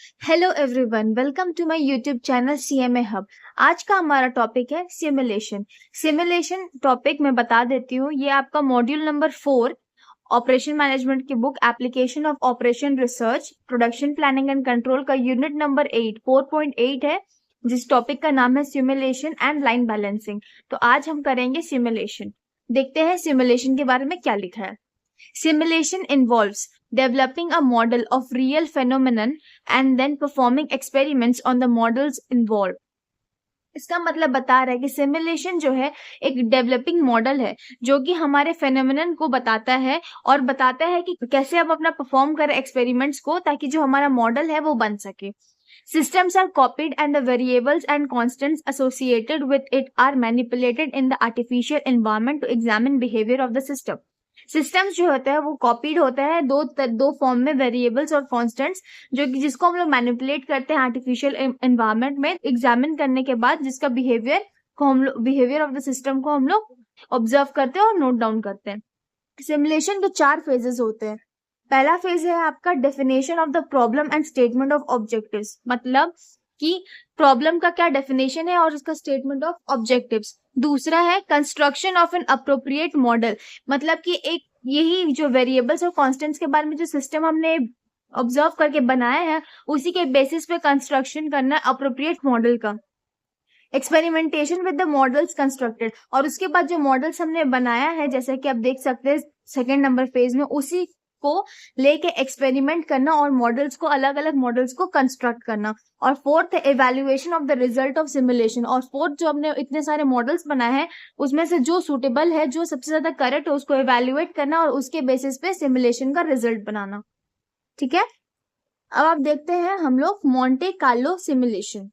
Hello everyone, welcome to my YouTube channel CMA hub. आज का हमारा टॉपिक है सिमुलेशन। सिमुलेशन टॉपिक मैं बता देती हूँ, ये आपका मॉड्यूल नंबर 4 ऑपरेशन मैनेजमेंट की book application of operation research production planning and control का यूनिट नंबर 8 4.8 है, जिस टॉपिक का नाम है सिमुलेशन एंड लाइन बैलेंसिंग। तो आज हम करेंगे सिमुलेशन। देखते हैं सिमुलेशन के बारे में क्या लिखा है। Simulation involves developing a model of real phenomenon and then performing experiments on the models involved. इसका मतलब बता रहा है कि सिमुलेशन जो है एक डेवलपिंग मॉडल है जो कि हमारे फेनोमेनन को बताता है और बताता है कि कैसे हम अपना परफॉर्म करें एक्सपेरिमेंट्स को, ताकि जो हमारा मॉडल है वो बन सके। Systems are copied and the variables and constants associated with it are manipulated in the artificial environment to examine behavior of the system. Systems जो होता है वो कॉपीड होता है दो फॉर्म में, वेरिएबल्स और कॉन्स्टेंट्स, जो कि जिसको हम लोग मैनिपुलेट करते हैं आर्टिफिशियल एनवायरनमेंट में एग्जामिन करने के बाद, जिसका बिहेवियर ऑफ द सिस्टम को हम लोग ऑब्जर्व करते हैं और नोट डाउन करते हैं। सिमुलेशन के 4 फेजेस होते हैं। पहला फेज है आपका definition of the problem and statement of objectives, मतलब कि प्रॉब्लम का क्या डेफिनेशन है और उसका स्टेटमेंट ऑफ ऑब्जेक्टिव्स। दूसरा है construction of an appropriate model, मतलब कि एक यही जो वेरिएबल्स और कॉन्स्टेंट्स के बारे में जो सिस्टम हमने ऑब्जर्व करके बनाया है उसी के बेसिस पे कंस्ट्रक्शन करना अप्रोप्रिएट मॉडल का। Experimentation with the models constructed, और उसके बाद जो मॉडल्स हमने बनाया है, जैसे कि आप देख सकते हैं सेकेंड नंबर फेज में, उसी को लेके एक्सपेरिमेंट करना और मॉडल्स को, अलग अलग मॉडल्स को कंस्ट्रक्ट करना। और फोर्थ है evaluation of the result of simulation, और फोर्थ जो हमने इतने सारे मॉडल्स बनाए हैं उसमें से जो सूटेबल है, जो सबसे ज्यादा करेक्ट है, उसको इवैल्यूएट करना और उसके बेसिस पे सिमुलेशन का रिजल्ट बनाना। ठीक है, अब आप देखते हैं हम लोग मॉन्टे कार्लो सिमुलेशन।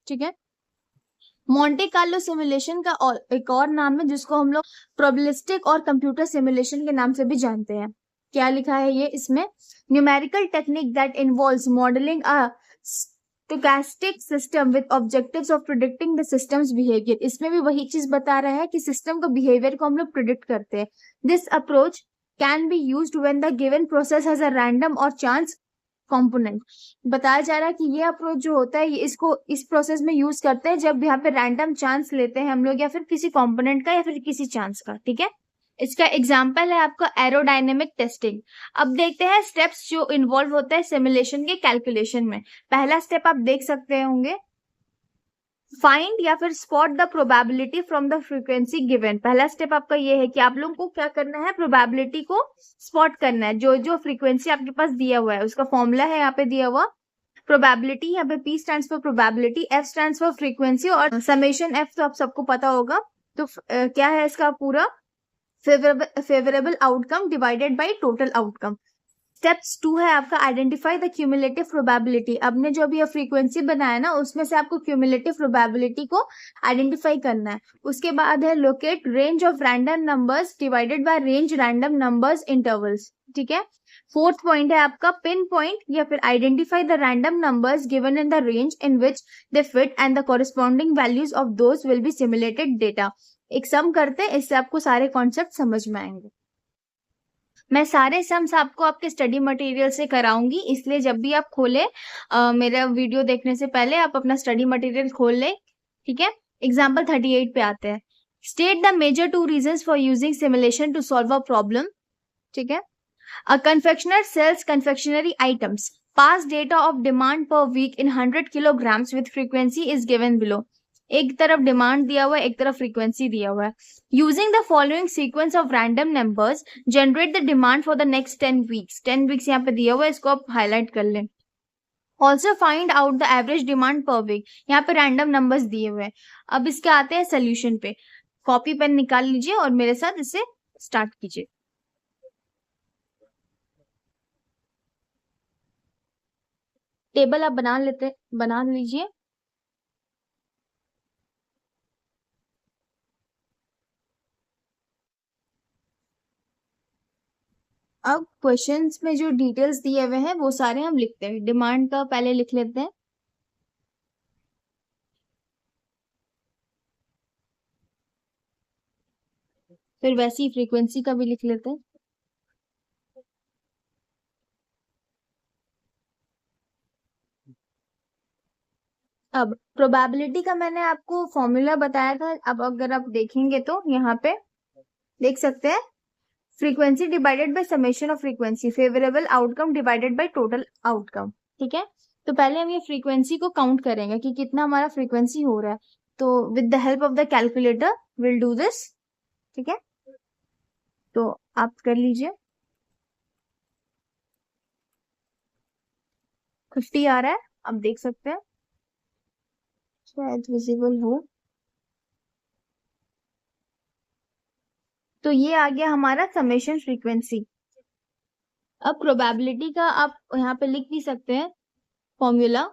ठीक है, मॉन्टे कार्लो सिमुलेशन का एक और नाम है जिसको हम लोग प्रोबेबिलिस्टिक और कंप्यूटर सिमुलेशन के नाम से भी जानते हैं। क्या लिखा है ये इसमें? Numerical technique that involves modelling a stochastic system with objectives of predicting the systems behaviour. इसमें भी वही चीज बता रहा है कि सिस्टम का बिहेवियर को हम लोग प्रिडिक्ट करते हैं। This approach can be used when the given process has a random और चांस कंपोनेंट। बताया जा रहा है कि ये अप्रोच जो होता है ये इसको इस प्रोसेस में यूज करते हैं जब यहाँ पे रैंडम चांस लेते हैं हम लोग, या फिर किसी कंपोनेंट का या फिर किसी चांस का। ठीक है, इसका एग्जांपल है आपका एरोडायनेमिक टेस्टिंग। अब देखते हैं स्टेप्स जो इन्वॉल्व होता है सिमुलेशन के कैलकुलेशन में। पहला स्टेप आप देख सकते होंगे, फाइंड या फिर spot the probability from the frequency given. पहला स्टेप आपका ये है कि आप लोगों को क्या करना है, प्रोबेबिलिटी को स्पॉट करना है। जो जो फ्रीक्वेंसी आपके पास दिया हुआ है उसका फॉर्मूला है यहाँ पे दिया हुआ, प्रोबेबिलिटी, यहाँ पे P stands for probability, F stands for frequency और समेशन F तो आप सबको पता होगा। तो क्या है इसका पूरा, favourable outcome divided by total outcome. Steps 2 है आपका आइडेंटिफाई द क्यूमुलेटिव प्रोबेबिलिटी। आपने जो अभी फ्रीक्वेंसी बनाया ना उसमें से आपको क्यूमुलेटिव प्रोबेबिलिटी को आइडेंटिफाई करना है। उसके बाद है locate range of random numbers divided by range random numbers intervals. ठीक है, फोर्थ पॉइंट है आपका पिन पॉइंट या फिर identify the random numbers given in the range in which they fit and the corresponding values of those will be simulated data. एक सम करते हैं, इससे आपको सारे कॉन्सेप्ट समझ में आएंगे। मैं सारे सम्स आपको आपके स्टडी मटेरियल से कराऊंगी, इसलिए जब भी आप खोले मेरा वीडियो देखने से पहले आप अपना स्टडी मटेरियल खोल ले। ठीक है, एग्जाम्पल 38 पे आते हैं। State the major 2 reasons for using simulation to solve a problem. ठीक है, a confectioner sells confectionery items, past data of demand per week in 100 kilograms with frequency is given below. एक तरफ डिमांड दिया हुआ है, एक तरफ फ्रीक्वेंसी दिया हुआ है। Using the following sequence of random numbers generate the demand for the next 10 weeks. 10 weeks यहाँ पे दिया हुआ है, इसको आप हाईलाइट कर लें। Also find out the average demand per week, यहाँ पे रैंडम नंबर्स दिए हुए हैं। अब इसके आते हैं सोल्यूशन पे। कॉपी पेन निकाल लीजिए और मेरे साथ इसे स्टार्ट कीजिए। टेबल आप बना लीजिए। अब क्वेश्चंस में जो डिटेल्स दिए हुए हैं वो सारे हम लिखते हैं। डिमांड का पहले लिख लेते हैं, फिर वैसी फ्रीक्वेंसी का भी लिख लेते हैं। अब प्रोबेबिलिटी का मैंने आपको फॉर्मूला बताया था। अब अगर आप देखेंगे तो यहाँ पे देख सकते हैं, frequency divided by summation of frequency, favourable outcome divided by total outcome. ठीक है, तो पहले हम ये फ्रीक्वेंसी को काउंट करेंगे कि कितना हमारा फ्रीक्वेंसी हो रहा है। तो with the help of the calculator will do this. ठीक है, तो आप कर लीजिए। 50 आ रहा है, आप देख सकते हैं, शायद विजिबल हो। तो ये आ गया हमारा समेशन फ्रीक्वेंसी। अब प्रोबेबिलिटी का आप यहाँ पे लिख भी सकते हैं फॉर्मूला।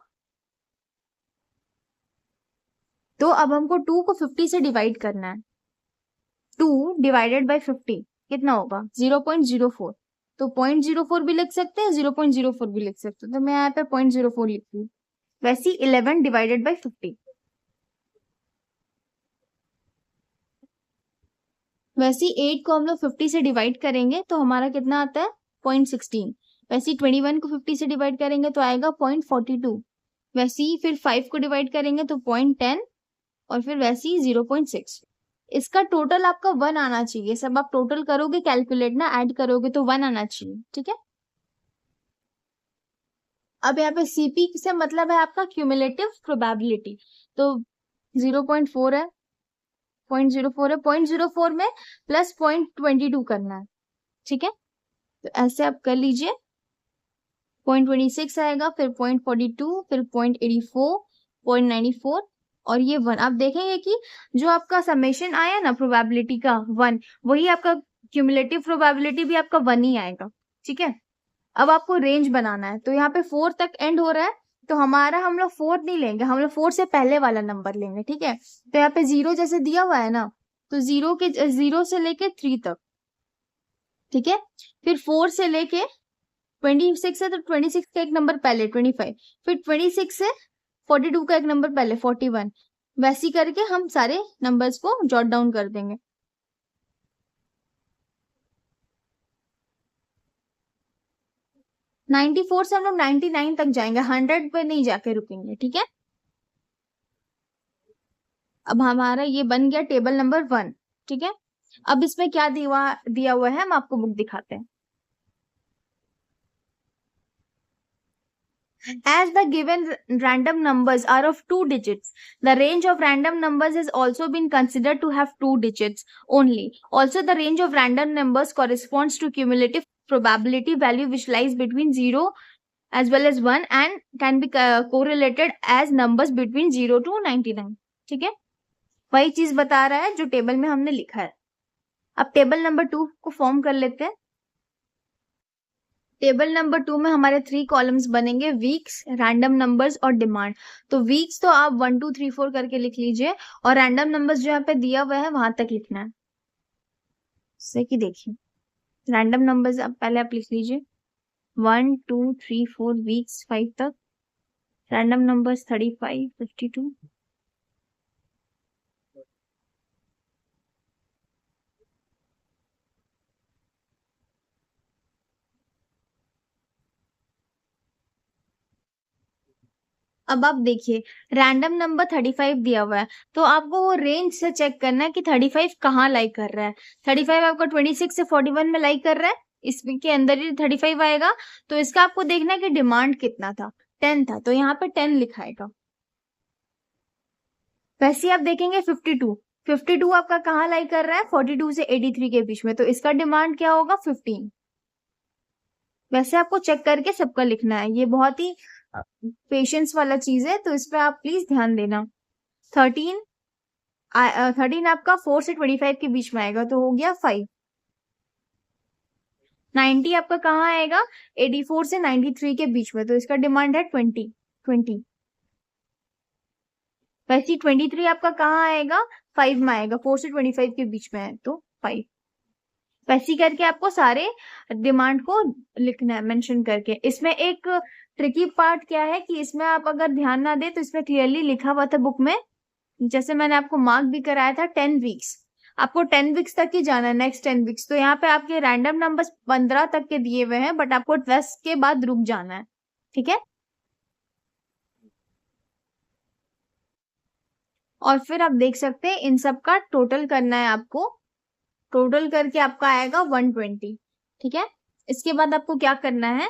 तो अब हमको 2 को 50 से डिवाइड करना है। 2 डिवाइडेड बाय 50 कितना होगा? 0.04। तो 0.04 भी लिख सकते हैं, 0.04 भी लिख सकते हैं। तो मैं यहाँ पे 0.04 लिख रही हूँ। वैसे 11 डिवाइडेड बाय 50, वैसे 8 को हम लोग 50 से डिवाइड करेंगे तो हमारा कितना आता है? 0.16। वैसे 21 को 50 से डिवाइड करेंगे तो आएगा 0.42। वैसे ही फिर 5 को डिवाइड करेंगे तो 0.10, और फिर वैसे ही 0.6। इसका टोटल आपका 1 आना चाहिए। सब आप टोटल करोगे, कैलकुलेट ना ऐड करोगे तो 1 आना चाहिए। ठीक है, अब यहाँ पे सीपी से मतलब है आपका क्यूमुलेटिव प्रोबेबिलिटी। तो 0.4 है, 0.04 है, 0.04 में प्लस 0.22 करना है। ठीक है, तो ऐसे आप कर लीजिए। 0.26 आएगा, फिर 0.42, फिर 0.84, 0.94 और ये 1। आप देखेंगे कि जो आपका समेशन आया ना प्रोबेबिलिटी का 1, वही आपका क्यूमुलेटिव प्रोबेबिलिटी भी आपका 1 ही आएगा। ठीक है, अब आपको रेंज बनाना है। तो यहाँ पे 4 तक एंड हो रहा है, तो हमारा हम लोग 4 नहीं लेंगे, हम लोग 4 से पहले वाला नंबर लेंगे। ठीक है, तो यहाँ पे 0 जैसे दिया हुआ है ना, तो 0 से लेके 3 तक। ठीक है, फिर 4 से लेके 26 है तो 26 का एक नंबर पहले 25, फिर 26 से 42 का एक नंबर पहले 41। वैसे करके हम सारे नंबर्स को जॉट डाउन कर देंगे। 94 से हम लोग 99 तक जाएंगे, 100 पे नहीं जाके रुकेंगे। ठीक है, अब हमारा ये बन गया टेबल नंबर 1। ठीक है, अब इसमें क्या दिया हुआ है हम आपको बुक दिखाते हैं। As the given random numbers are of 2 digits, the range of random numbers has also been considered to have 2 digits only. Also, the range of random numbers corresponds to cumulative probability value which lies between 0 as well as 1 and can be correlated as numbers between 0 to 99. ठीक है, वही चीज बता रहा है जो table में हमने लिखा है। अब टेबल नंबर 2 को फॉर्म कर लेते हैं। टेबल नंबर 2 में हमारे 3 कॉलम्स बनेंगे, वीक्स, रैंडम नंबर्स और डिमांड। तो वीक्स तो आप 1 2 3 4 करके लिख लीजिए, और रैंडम नंबर्स जो यहाँ पे दिया हुआ है वहां तक लिखना है। जैसे कि देखिए, रैंडम नंबर्स आप पहले आप लिख लीजिए 1 2 3 4 वीक्स 5 तक, रैंडम नंबर्स 35 52। अब आप देखिए, रैंडम नंबर 35 दिया हुआ है, तो आपको वो रेंज से चेक करना है कि 35 कहाँ लाइक कर रहा है। 35 आपका 26 से 41 में लाइक कर रहा है, इसके अंदर ही 35 आएगा। तो इसका आपको देखना है कि डिमांड कितना था, 10 था, तो यहाँ पे 10 लिखाएगा। वैसे आप देखेंगे 52 आपका कहाँ लाइक कर रहा है? 42 से 83 के बीच में, तो इसका डिमांड क्या होगा? 15। वैसे आपको चेक करके सबका लिखना है, ये बहुत ही पेशेंस वाला चीज है, तो इस पे आप प्लीज ध्यान देना। 13 आपका 4 से 25 के बीच में आएगा, तो हो गया 5। 90 आपका कहाँ आएगा? 84 से 93 के बीच में, तो इसका डिमांड है 20। वैसे 23 आपका कहाँ आएगा? 5 में आएगा, 4 से 25 के बीच में है, तो 5। वैसे करके आपको सारे डिमांड को लिखना है मेंशन करके। इसमें एक ट्रिकी पार्ट क्या है कि इसमें आप अगर ध्यान ना दे तो इसमें क्लियरली लिखा हुआ था बुक में, जैसे मैंने आपको मार्क भी कराया था 10 वीक्स, आपको 10 वीक्स तक ही जाना है, नेक्स्ट 10 वीक्स। तो यहाँ पे आपके रैंडम नंबर्स 15 तक के दिए हुए हैं, बट आपको 10 के बाद रुक जाना है। ठीक है, और फिर आप देख सकते हैं इन सब का टोटल करना है आपको। टोटल करके आपका आएगा 120। ठीक है, इसके बाद आपको क्या करना है,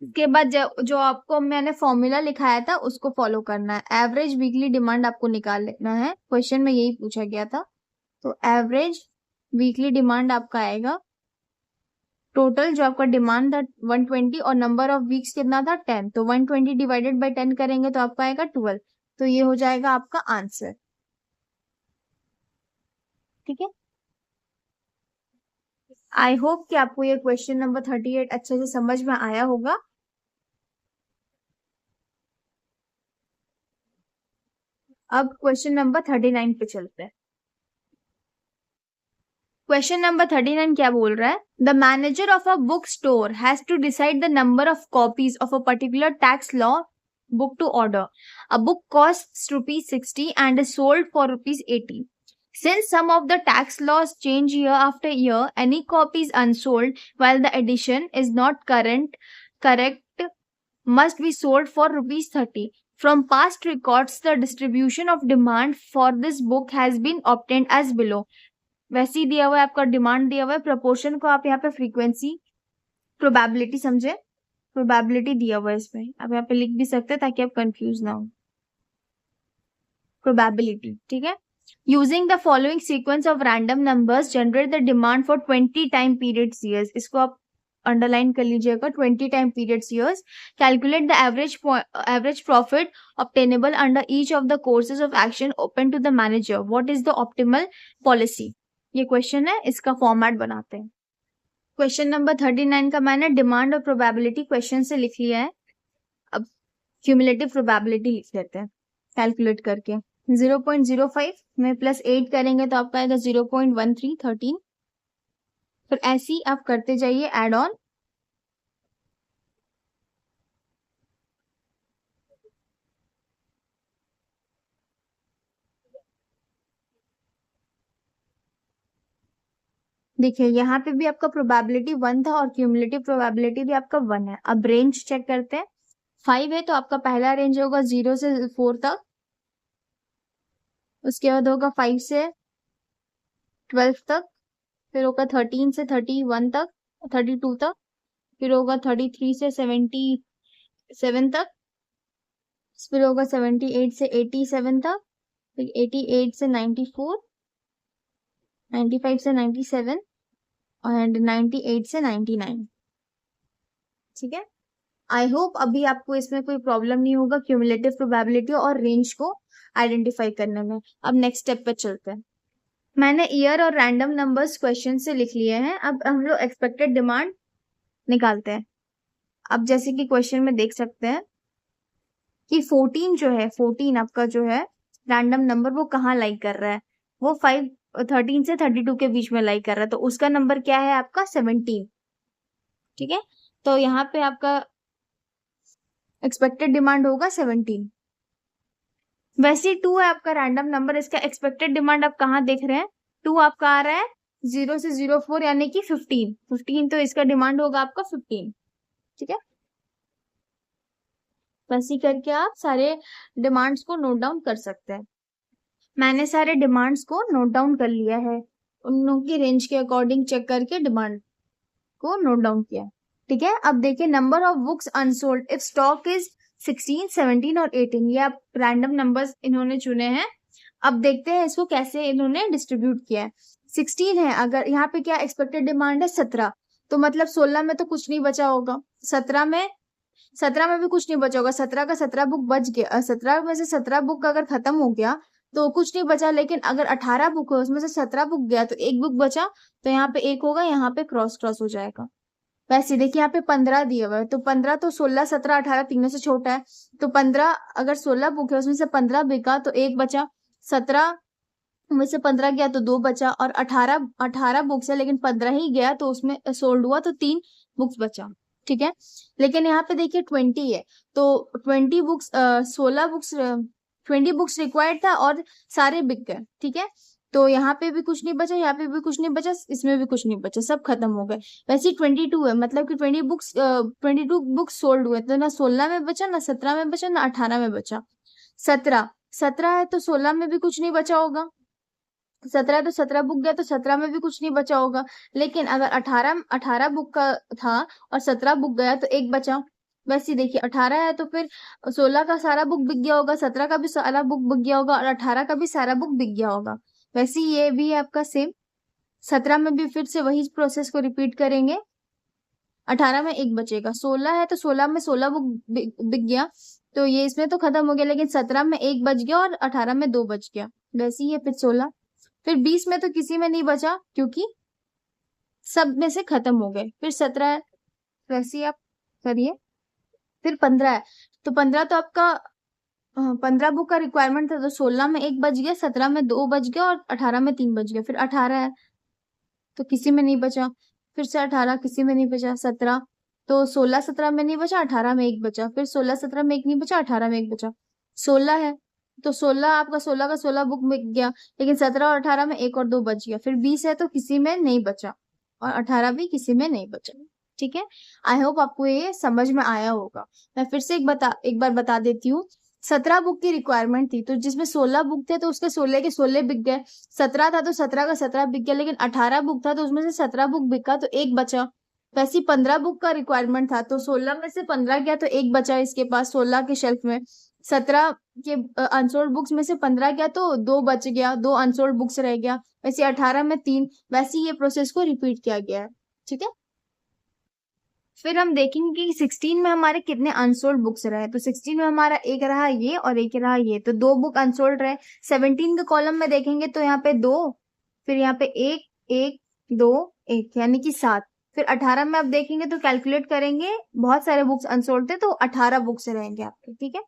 इसके बाद जो आपको मैंने फॉर्मूला लिखाया था उसको फॉलो करना है। एवरेज वीकली डिमांड आपको निकाल लेना है, क्वेश्चन में यही पूछा गया था। तो एवरेज वीकली डिमांड आपका आएगा, टोटल जो आपका डिमांड था 120 और नंबर ऑफ वीक्स कितना था 10, तो 120 डिवाइडेड बाय 10 करेंगे तो आपका आएगा 12। तो ये हो जाएगा आपका आंसर। ठीक है, आई होप कि आपको ये क्वेश्चन नंबर 38 अच्छे से समझ में आया होगा। अब क्वेश्चन नंबर 39 पे चलते हैं। क्वेश्चन नंबर 39 क्या बोल रहा है, the manager of a book store has to decide the number of copies of a particular tax law book to order. A book costs ₹60 and is sold for ₹80. Since some of the tax laws change year after year, any copy is unsold while the edition is not correct must be sold for ₹30. From past records, the distribution of demand for this book has been obtained as below. वैसे ही दिया हुआ है आपका, demand दिया हुआ है, proportion को आप यहाँ पे फ्रीक्वेंसी प्रोबेबिलिटी समझे, प्रोबेबिलिटी दिया हुआ है इसमें, आप यहाँ पे लिख भी सकते हैं ताकि आप कंफ्यूज ना हो। प्रोबेबिलिटी, ठीक है। Using the following sequence of random numbers generate the demand for 20 time periods years, इसको आप अंडरलाइन कर लीजिएगा, 20 time periods years. Calculate the average profit obtainable under each of the courses of action open to the manager, what is the optimal policy. ये question है, इसका format बनाते हैं। Question number 39 का मैंने डिमांड और प्रोबेबिलिटी क्वेश्चन से लिख लिया है। अब क्यूमुलेटिव प्रोबेबिलिटी लिख लेते हैं कैलकुलेट करके। 0.05 में +8 करेंगे तो आपका आएगा 0.1313। फिर ऐसे ही आप करते जाइए एड ऑन। देखिए यहाँ पे भी आपका प्रोबेबिलिटी 1 था और क्यूमुलेटिव प्रोबेबिलिटी भी आपका 1 है। अब रेंज चेक करते हैं। 5 है तो आपका पहला रेंज होगा 0 से 4 तक, उसके बाद होगा 5 से 12 तक, फिर होगा 13 से 31 तक, 32 तक, फिर होगा 33 से 77 तक, फिर होगा 78 से 87 तक, फिर 88 से 94, 95 से 97 और 98 से 99। ठीक है, आई होप अभी आपको इसमें कोई प्रॉब्लम नहीं होगा क्यूमुलेटिव प्रोबेबिलिटी और रेंज को आइडेंटिफाई करने में। अब नेक्स्ट स्टेप पे चलते हैं। मैंने ईयर और रैंडम नंबर्स क्वेश्चन से लिख लिए हैं। अब हम लोग एक्सपेक्टेड डिमांड निकालते हैं। अब जैसे कि क्वेश्चन में देख सकते हैं कि 14 जो है, 14 आपका जो है रैंडम नंबर वो कहाँ लाई कर रहा है, वो 13 से 32 के बीच में लाई कर रहा है, तो उसका नंबर क्या है आपका 17। ठीक है, तो यहाँ पे आपका एक्सपेक्टेड डिमांड होगा 17। वैसे 2 है आपका रैंडम नंबर, इसका एक्सपेक्टेड डिमांड आप कहाँ देख रहे हैं, 2 आपका आ रहा है 0 से 04 यानी कि 15, तो इसका डिमांड होगा आपका 15। ठीक है, वैसे करके आप सारे डिमांड्स को नोट डाउन कर सकते हैं। मैंने सारे डिमांड्स को नोट डाउन कर लिया है, उन लोगों की रेंज के अकॉर्डिंग चेक करके डिमांड को नोट डाउन किया। ठीक है, अब देखिए number of books unsold if stock is 16, 17 और 18, ये आप रैंडम नंबर्स इन्होंने चुने हैं। अब देखते हैं इसको कैसे इन्होंने डिस्ट्रीब्यूट किया है। 16 है, अगर यहाँ पे क्या एक्सपेक्टेड डिमांड है 17, तो मतलब 16 में तो कुछ नहीं बचा होगा, 17 में भी कुछ नहीं बचा होगा, 17 का 17 बुक बच गया, 17 में से 17 बुक अगर खत्म हो गया तो कुछ नहीं बचा, लेकिन अगर 18 बुक है उसमें से 17 बुक गया तो एक बुक बचा, तो यहाँ पे एक होगा, यहाँ पे क्रॉस हो जाएगा। वैसे देखिए यहाँ पे 15 दिया हुआ है, तो 15 तो 16, 17, 18 तीनों से छोटा है, तो 15 अगर 16 बुक है उसमें से 15 बिका तो एक बचा, 17 में से 15 गया तो 2 बचा, और 18 बुक्स है लेकिन 15 ही गया तो उसमें सोल्ड हुआ तो 3 बुक्स बचा। ठीक है, लेकिन यहाँ पे देखिए 20 है, तो 20 बुक्स 20 बुक्स रिक्वायर्ड था और सारे बिक गए। ठीक है, तो यहाँ पे भी कुछ नहीं बचा, यहाँ पे भी कुछ नहीं बचा, इसमें भी कुछ नहीं बचा, सब खत्म हो गए। वैसे 22 है, मतलब कि 22 बुक्स सोल्ड हुए, तो ना 16 में बचा, ना 17 में बचा, ना 18 में बचा, 17 17 है तो 16 में भी कुछ नहीं बचा होगा। 17 तो 17 बुक गया तो 17 में भी कुछ नहीं बचा होगा। लेकिन अगर 18 बुक का था और 17 बुक गया तो एक बचा। वैसे ही देखिए 18 है तो फिर 16 का सारा बुक बिक गया होगा, 17 का भी सारा बुक बिक गया होगा और 18 का भी सारा बुक बिक गया होगा। वैसे ही ये भी है आपका सेम। 17 में भी फिर से वही प्रोसेस को रिपीट करेंगे। 18 में एक बचेगा। 16 है तो 16 में 16 बुक बिक गया तो ये इसमें तो खत्म हो गया। लेकिन 17 में एक बच गया और 18 में दो बच गया। वैसे ही है फिर 16। फिर 20 में तो किसी में नहीं बचा क्योंकि सब में से खत्म हो गए। फिर 17 है, वैसे ही आप करिए। फिर 15 है तो 15 तो आपका 15 बुक का रिक्वायरमेंट था तो 16 में एक बच गया, 17 में दो बच गया और 18 में तीन बच गया। फिर 18 है तो किसी में नहीं बचा। फिर से 18 किसी में नहीं बचा। 17 तो 16 17 में नहीं बचा, 18 में एक बचा। फिर 16 17 में एक नहीं बचा, 18 में एक बचा। 16 है तो 16 आपका 16 का 16 बुक बिक गया। लेकिन 17 और 18 में एक और दो बच गया। फिर 20 है तो किसी में नहीं बचा और 18 भी किसी में नहीं बचा। ठीक है, आई होप आपको ये समझ में आया होगा। मैं फिर से एक बार बता देती हूँ। 17 बुक की रिक्वायरमेंट थी तो जिसमें 16 बुक थे तो उसके 16 के 16 बिक गए। 17 था तो 17 का 17 बिक गया। लेकिन 18 बुक था तो उसमें से 17 बुक बिका तो एक बचा। वैसे 15 बुक का रिक्वायरमेंट था तो 16 में से 15 गया तो एक बचा इसके पास 16 के शेल्फ में। 17 के अनसोल्ड बुक्स में से 15 गया तो दो बच गया, दो अनसोल्ड बुक्स रह गया। वैसे 18 में तीन। वैसे ये प्रोसेस को रिपीट किया गया है। ठीक है, फिर हम देखेंगे कि 16 में हमारे कितने अनसोल्ड बुक्स रहे। तो 16 में हमारा एक रहा ये और एक रहा ये, तो दो बुक अनसोल्ड रहे। 17 के कॉलम में देखेंगे तो यहाँ पे दो, फिर यहाँ पे एक एक दो एक, यानी कि 7। फिर 18 में आप देखेंगे तो कैलकुलेट करेंगे, बहुत सारे बुक्स अनसोल्ड थे तो 18 बुक्स रहेंगे आपके। ठीक है,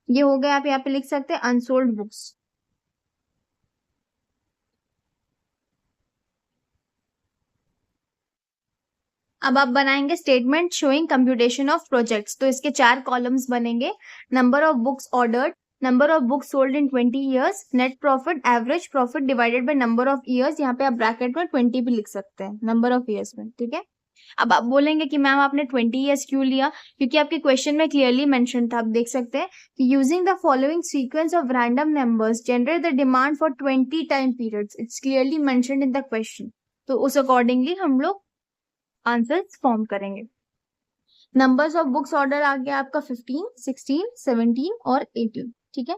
ये हो गया। आप यहाँ पे लिख सकते हैं अनसोल्ड बुक्स। अब आप बनाएंगे statement showing computation of projects. तो इसके 4 कॉलम्स बनेंगे। Number of books ordered, number of books sold in 20 years, net profit, average profit divided by number of years. यहाँ पे आप ब्रैकेट में 20 भी लिख सकते हैं नंबर ऑफ ईयर्स में। ठीक है, अब आप बोलेंगे कि मैम आपने 20 ईयर्स क्यों लिया? क्योंकि आपके क्वेश्चन में क्लियरली मेंशन था। आप देख सकते हैं कि using the following sequence of random numbers generate the demand for 20 time periods. It's clearly mentioned in the question. तो उस अकॉर्डिंगली हम लोग आंसर्स फॉर्म करेंगे। नंबर्स ऑफ बुक्स ऑर्डर आ गया आपका 15, 16, 17 और 18। ठीक है,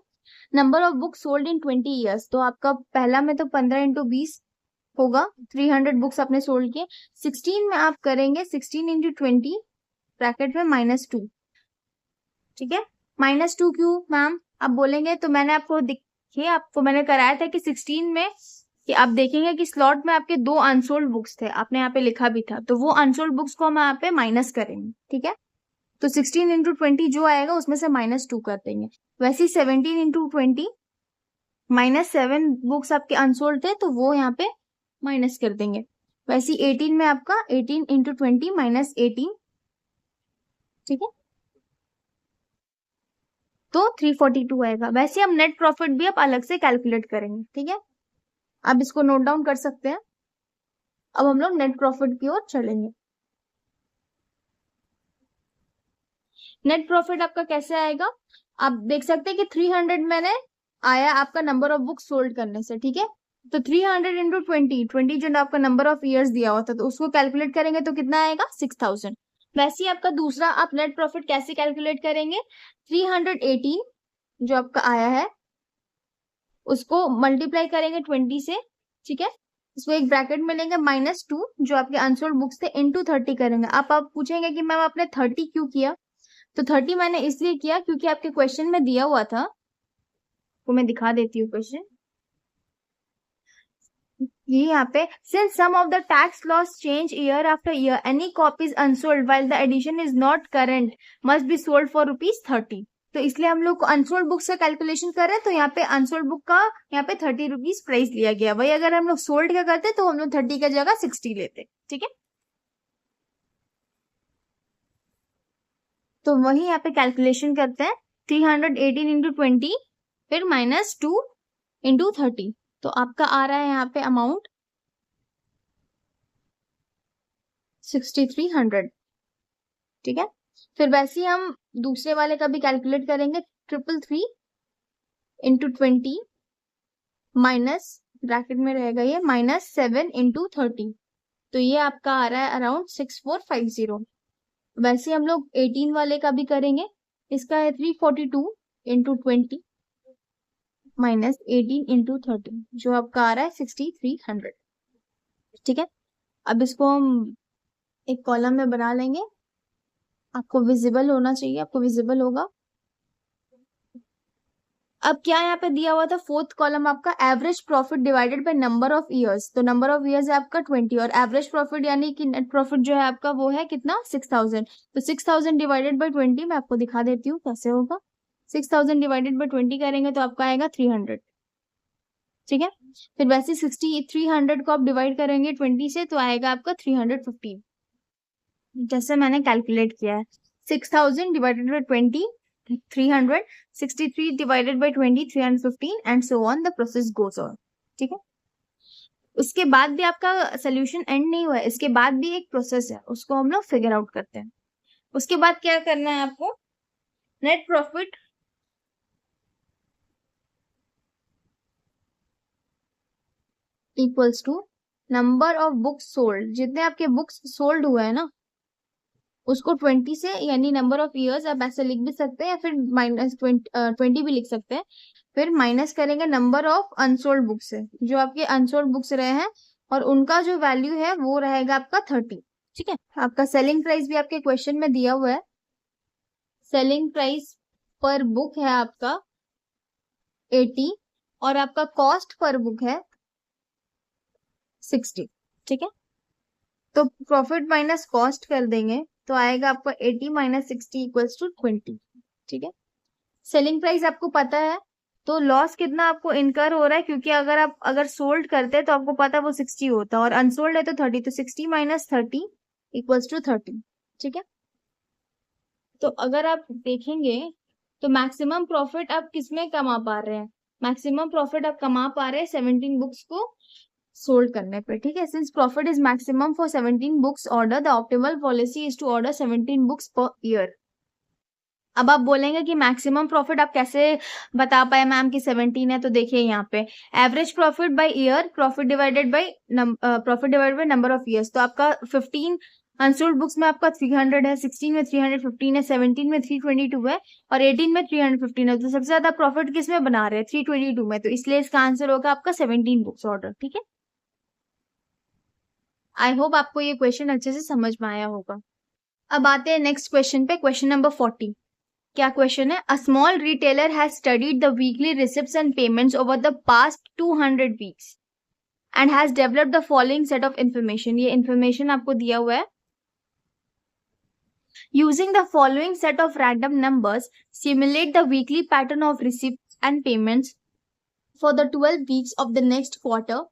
number of books sold in 20 years, तो आपका पहला में तो 15 इंटू 20 होगा, 300 बुक्स आपने सोल्ड किए। 16 में आप करेंगे 16 इंटू 20 ब्रैकेट में -2। ठीक है, -2 क्यों मैम आप बोलेंगे? तो मैंने आपको देखिए, आपको मैंने कराया था कि 16 में कि आप देखेंगे कि स्लॉट में आपके दो अनसोल्ड बुक्स थे, आपने यहाँ पे लिखा भी था, तो वो अनसोल्ड बुक्स को हम यहाँ पे माइनस करेंगे। ठीक है, तो 16 इंटू 20 जो आएगा उसमें से -2 कर देंगे। वैसे ही 17 इंटू 20 -7 बुक्स आपके अनसोल्ड थे तो वो यहाँ पे माइनस कर देंगे। वैसे ही 18 में आपका 18 इंटू 20 -18। ठीक है, तो 342 आएगा। वैसे हम नेट प्रॉफिट भी आप अलग से कैलकुलेट करेंगे। ठीक है, आप इसको नोट डाउन कर सकते हैं। अब हम लोग नेट प्रॉफिट की ओर चलेंगे। नेट प्रॉफिट आपका कैसे आएगा? आप देख सकते हैं कि 300 मैंने आया आपका नंबर ऑफ बुक सोल्ड करने से। ठीक है, तो 300 इंटू 20 जो आपका नंबर ऑफ ईयर्स दिया हुआ था तो उसको कैलकुलेट करेंगे तो कितना आएगा? 6000। वैसे ही आपका दूसरा आप नेट प्रॉफिट कैसे कैलकुलेट करेंगे? 318 जो आपका आया है उसको मल्टीप्लाई करेंगे 20 से। ठीक है, इसको एक ब्रैकेट में लेंगे, -2 जो आपके अनसोल्ड बुक्स थे इंटू 30 करेंगे। आप पूछेंगे कि मैम आपने 30 क्यों किया? तो 30 मैंने इसलिए किया क्योंकि आपके क्वेश्चन में दिया हुआ था, वो मैं दिखा देती हूँ क्वेश्चन। ये यहाँ पे since some of the tax laws change year after year, any copies unsold while the edition is not current must be sold for ₹30। तो इसलिए हम लोग अनसोल्ड बुक्स का कैलकुलेशन कर रहे हैं, तो यहाँ पे अनसोल्ड बुक का यहाँ पे ₹30 प्राइस लिया गया। वही अगर हम लोग सोल्ड का करते तो हम लोग 30 की जगह 60 लेते। ठीक है, तो वही यहाँ पे कैलकुलेशन करते हैं। 318 इंटू 20 फिर -2 इंटू 30, तो आपका आ रहा है यहाँ पे अमाउंट 6300। ठीक है, फिर वैसे ही हम दूसरे वाले का भी कैलकुलेट करेंगे। 333 इंटू 20 माइनस ब्रैकेट में रहेगा ये -7 इंटू 30, तो ये आपका आ रहा है अराउंड 6450। वैसे हम लोग 18 वाले का भी करेंगे। इसका है 342 इंटू 20 माइनस 18 इंटू 30, जो आपका आ रहा है 6300। ठीक है, अब इसको हम एक कॉलम में बना लेंगे। आपको विजिबल होना चाहिए, आपको विजिबल होगा। अब क्या यहाँ पे दिया हुआ था, फोर्थ कॉलम आपका average profit divided by number of years, तो नंबर ऑफ ईयर्स है आपका 20 और एवरेज प्रॉफिट यानी कि नेट प्रॉफिट जो है आपका वो है कितना 6000, तो 6000 डिवाइडेड बाय 20 मैं आपको दिखा देती हूँ कैसे होगा। 6000 डिवाइडेड बाय 20 करेंगे तो आपका आएगा 300। ठीक है, फिर वैसे 300 को आप डिवाइड करेंगे 20 से तो आएगा आपका 315, जैसे मैंने कैलकुलेट किया है। 6000 divided by 20 300, 63 divided by 20 315 and so on the process goes on. ठीक है, उसके बाद भी आपका सोल्यूशन एंड नहीं हुआ है, इसके बाद भी एक प्रोसेस है, उसको हम लोग फिगर आउट करते हैं। उसके बाद क्या करना है आपको, net profit equals to number of books sold, जितने आपके बुक्स सोल्ड हुए हैं ना उसको 20 से, यानी नंबर ऑफ ईयर्स आप ऐसे लिख भी सकते हैं या फिर -20 भी लिख सकते हैं, फिर माइनस करेंगे नंबर ऑफ अनसोल्ड बुक्स से, जो आपके अनसोल्ड बुक्स रहे हैं और उनका जो वैल्यू है वो रहेगा आपका 30। ठीक है, आपका सेलिंग प्राइस भी आपके क्वेश्चन में दिया हुआ है। सेलिंग प्राइस पर बुक है आपका 80 और आपका कॉस्ट पर बुक है 60। ठीक है, तो प्रॉफिट माइनस कॉस्ट कर देंगे तो आएगा आपका 80 माइनस 60 इक्वल्स टू 20। ठीक है, सेलिंग प्राइस आपको पता है तो लॉस कितना आपको इनकर हो रहा है, क्योंकि अगर सोल्ड करते हैं तो आपको पता है वो 60 होता है और अनसोल्ड है तो 30, तो 60 माइनस 30 इक्वल्स टू 30। ठीक है, तो अगर आप देखेंगे तो मैक्सिमम प्रॉफिट आप किसमें कमा पा रहे हैं, मैक्सिमम प्रॉफिट आप कमा पा रहे हैं 17 बुक्स को सोल्ड करने पे। ठीक है, since profit is maximum for 17 books order, the optimal policy is to order 17 books per year. अब आप बोलेंगे कि मैक्सिमम प्रॉफिट आप कैसे बता पाए मैम कि 17 है, तो देखिए यहाँ पे average profit by year, profit divided by number of years, तो आपका 15 अनसोल्ड बुक्स में आपका 300 है, 16 में 315 है, 17 में 322 है और 18 में 315 है, तो सबसे ज्यादा प्रॉफिट किस में बना रहे हैं 322 में, तो इसलिए इसका आंसर होगा आपका 17 बुक्स ऑर्डर। ठीक है, आई होप आपको ये क्वेश्चन अच्छे से समझ में आया होगा। अब आते हैं नेक्स्ट क्वेश्चन पे, क्वेश्चन नंबर 40। क्या क्वेश्चन है, a small retailer has studied the weekly receipts and payments over the past 200 weeks and has developed the following set of information. ये इंफॉर्मेशन आपको दिया हुआ है। Using the following set of random numbers simulate the weekly pattern of receipts and payments for the 12 weeks of the next quarter.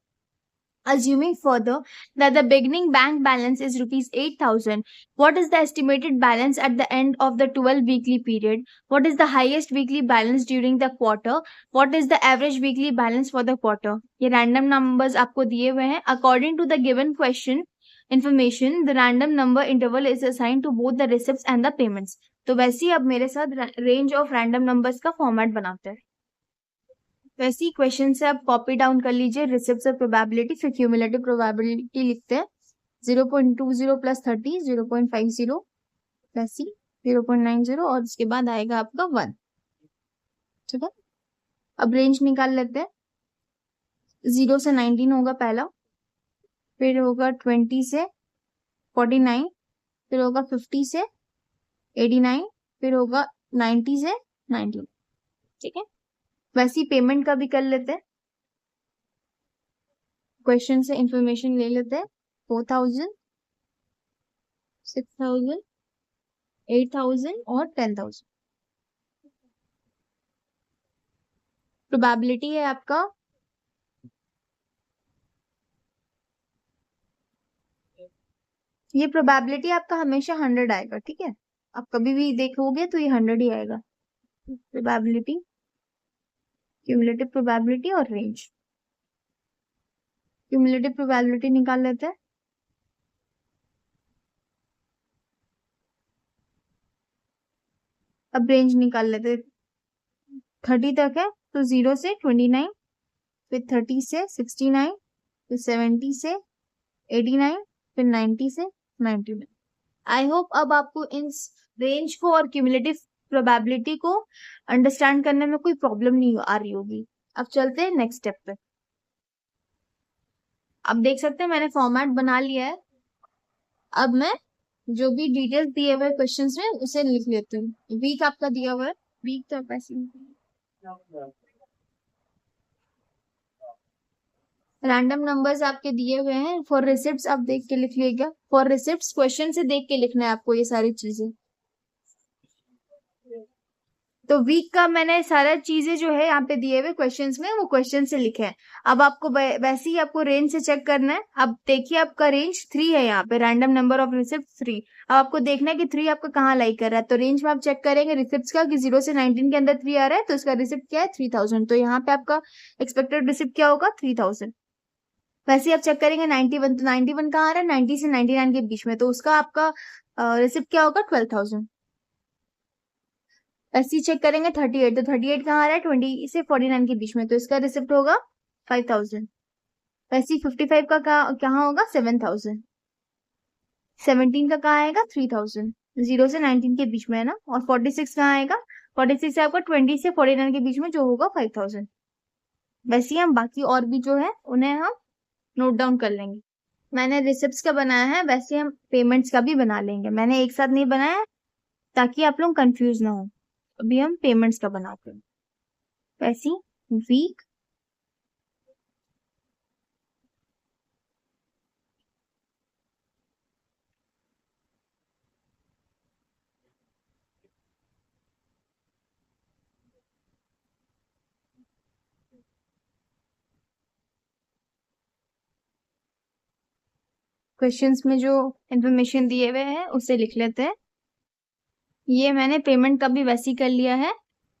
Assuming further that the beginning bank balance is rupees 8,000, what is the estimated balance at the end of the 12 weekly period? What is the highest weekly balance during the quarter? What is the average weekly balance for the quarter? ये random numbers आपको दिए हुए हैं. According to the given question information, the random number interval is assigned to both the receipts and the payments. तो वैसे ही अब मेरे साथ range of random numbers का format बनाते हैं. वैसे ही क्वेश्चन से आप कॉपी डाउन कर लीजिए रिसिप्ट्स और प्रोबेबिलिटी, फिर क्यूमुलेटिव प्रोबेबिलिटी लिखते हैं 0.20 प्लस 30 0.50 प्लस 0.90 और उसके बाद आएगा आपका 1। ठीक है, अब रेंज निकाल लेते हैं। 0 से 19 होगा पहला, फिर होगा 20 से 49, फिर होगा 50 से 89, फिर होगा 90 से 19। ठीक है, वैसे ही पेमेंट का भी कर लेते हैं। क्वेश्चन से इंफॉर्मेशन ले लेते हैं 4000, 6000, 8000 और 10,000। प्रोबेबिलिटी है आपका ये प्रोबेबिलिटी आपका हमेशा 100 आएगा। ठीक है, आप कभी भी देखोगे तो ये 100 ही आएगा। प्रोबेबिलिटी, क्यूमुलेटिव प्रोबेबिलिटी और रेंज। क्यूमुलेटिव प्रोबेबिलिटी निकाल लेते हैं। अब रेंज निकाल लेते हैं। 30 तक है तो 0 से 29, फिर 30 से 69, फिर 70 से 89, फिर 90 से 99। आई होप अब आपको इन रेंज को और क्यूमुलेटिव प्रोबेबिलिटी को अंडरस्टैंड करने में कोई प्रॉब्लम नहीं आ रही होगी। अब चलते हैं नेक्स्ट स्टेप पे। अब देख सकते हैं मैंने फॉर्मेट बना लिया है। अब मैं जो भी डिटेल्स दिए हुए क्वेश्चंस में उसे लिख लेती हूँ। वीक आपका दिया हुआ है, वीक तो पैसे रैंडम नंबर्स आपके दिए हुए हैं। फॉर रिसिप्ट्स आप देख के लिख लीजिएगा। फॉर रिसिप्ट्स क्वेश्चन से देख के लिखना है आपको ये सारी चीजें। तो वीक का मैंने सारा चीजें जो है यहाँ पे दिए हुए क्वेश्चंस में वो क्वेश्चन से लिखे हैं। अब आपको वैसे ही आपको रेंज से चेक करना है। अब देखिए आपका रेंज 3 है, यहाँ पे रैंडम नंबर ऑफ रिसिप्ट 3। अब आपको देखना है कि 3 आपका कहाँ लाई कर रहा है। तो रेंज में आप चेक करेंगे रिसिप्ट का कि 0 से 19 के अंदर 3 आ रहा है, तो इसका रिसिप्ट क्या है 3000। तो यहाँ पे आपका एक्सपेक्टेड रिसिप्ट क्या होगा 3000। वैसे आप चेक करेंगे 91, तो 91 कहाँ आ रहा है 90 से 99 के बीच में, तो उसका आपका रिसिप्ट क्या होगा 12000। ऐसे ही चेक करेंगे 38, तो 38 कहाँ आ रहा है 20 से 49 के बीच में, तो इसका रिसिप्ट होगा 5000। वैसे ही 55 का कहाँ होगा 7000। 17 का कहाँ आएगा 3000, 0 से 19 के बीच में है ना। और 46 कहाँ आएगा, 46 आपका 20 से 49 के बीच में जो होगा 5000। वैसे ही हम बाकी और भी जो है उन्हें हम नोट डाउन कर लेंगे। मैंने रिसिप्ट्स का बनाया है, वैसे हम पेमेंट्स का भी बना लेंगे। मैंने एक साथ नहीं बनाया ताकि आप लोग कंफ्यूज ना हो। अभी हम पेमेंट्स का बनाते हैं। वैसे वीक क्वेश्चंस में जो इंफॉर्मेशन दिए हुए हैं उसे लिख लेते हैं। ये मैंने पेमेंट का भी वैसे ही कर लिया है।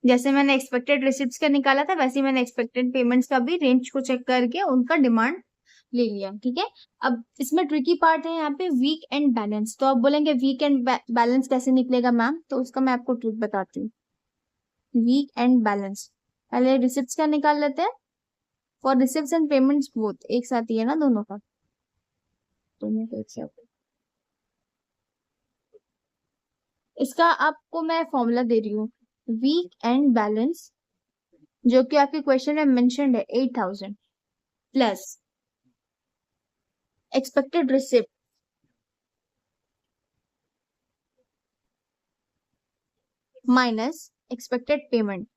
जैसे मैंने एक्सपेक्टेड रिसिप्ट्स का निकाला था, वैसे ही मैंने एक्सपेक्टेड पेमेंट्स का भी रेंज को चेक करके उनका डिमांड ले लिया। ठीक है, अब इसमें ट्रिकी पार्ट है यहाँ पे वीक एंड बैलेंस। तो आप बोलेंगे वीक एंड बैलेंस कैसे निकलेगा मैम, तो उसका मैं आपको ट्रिक बताती हूँ। वीक एंड बैलेंस पहले रिसिप्ट्स का निकाल लेते हैं। For receipts and payments both एक साथ ही है ना दोनों का, दोनों को एक साथ। इसका आपको मैं फॉर्मूला दे रही हूँ, वीक एंड बैलेंस जो कि आपके क्वेश्चन में मेंशन्ड है 8000 plus expected receipt minus expected payment.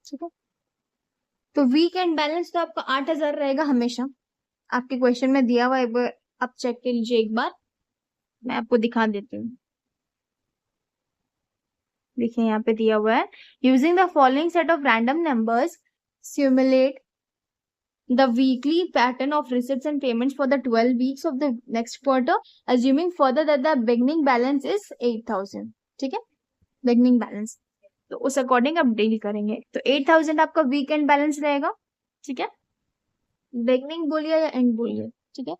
ठीक है, तो वीक एंड बैलेंस तो आपका 8000 रहेगा हमेशा। आपके क्वेश्चन में दिया हुआ है, एक बार आप चेक कर लीजिए। एक बार मैं आपको दिखा देती हूँ। देखिए यहाँ पे दिया हुआ है, using the following set of random numbers simulate the weekly pattern of receipts and payments for the 12 weeks of the next quarter, assuming further that the beginning balance is 8000। ठीक है, beginning balance तो उस according आप deal करेंगे। तो 8000 आपका weekend balance रहेगा। ठीक है, बिगनिंग बोलिए या एंड बोलिए। ठीक है,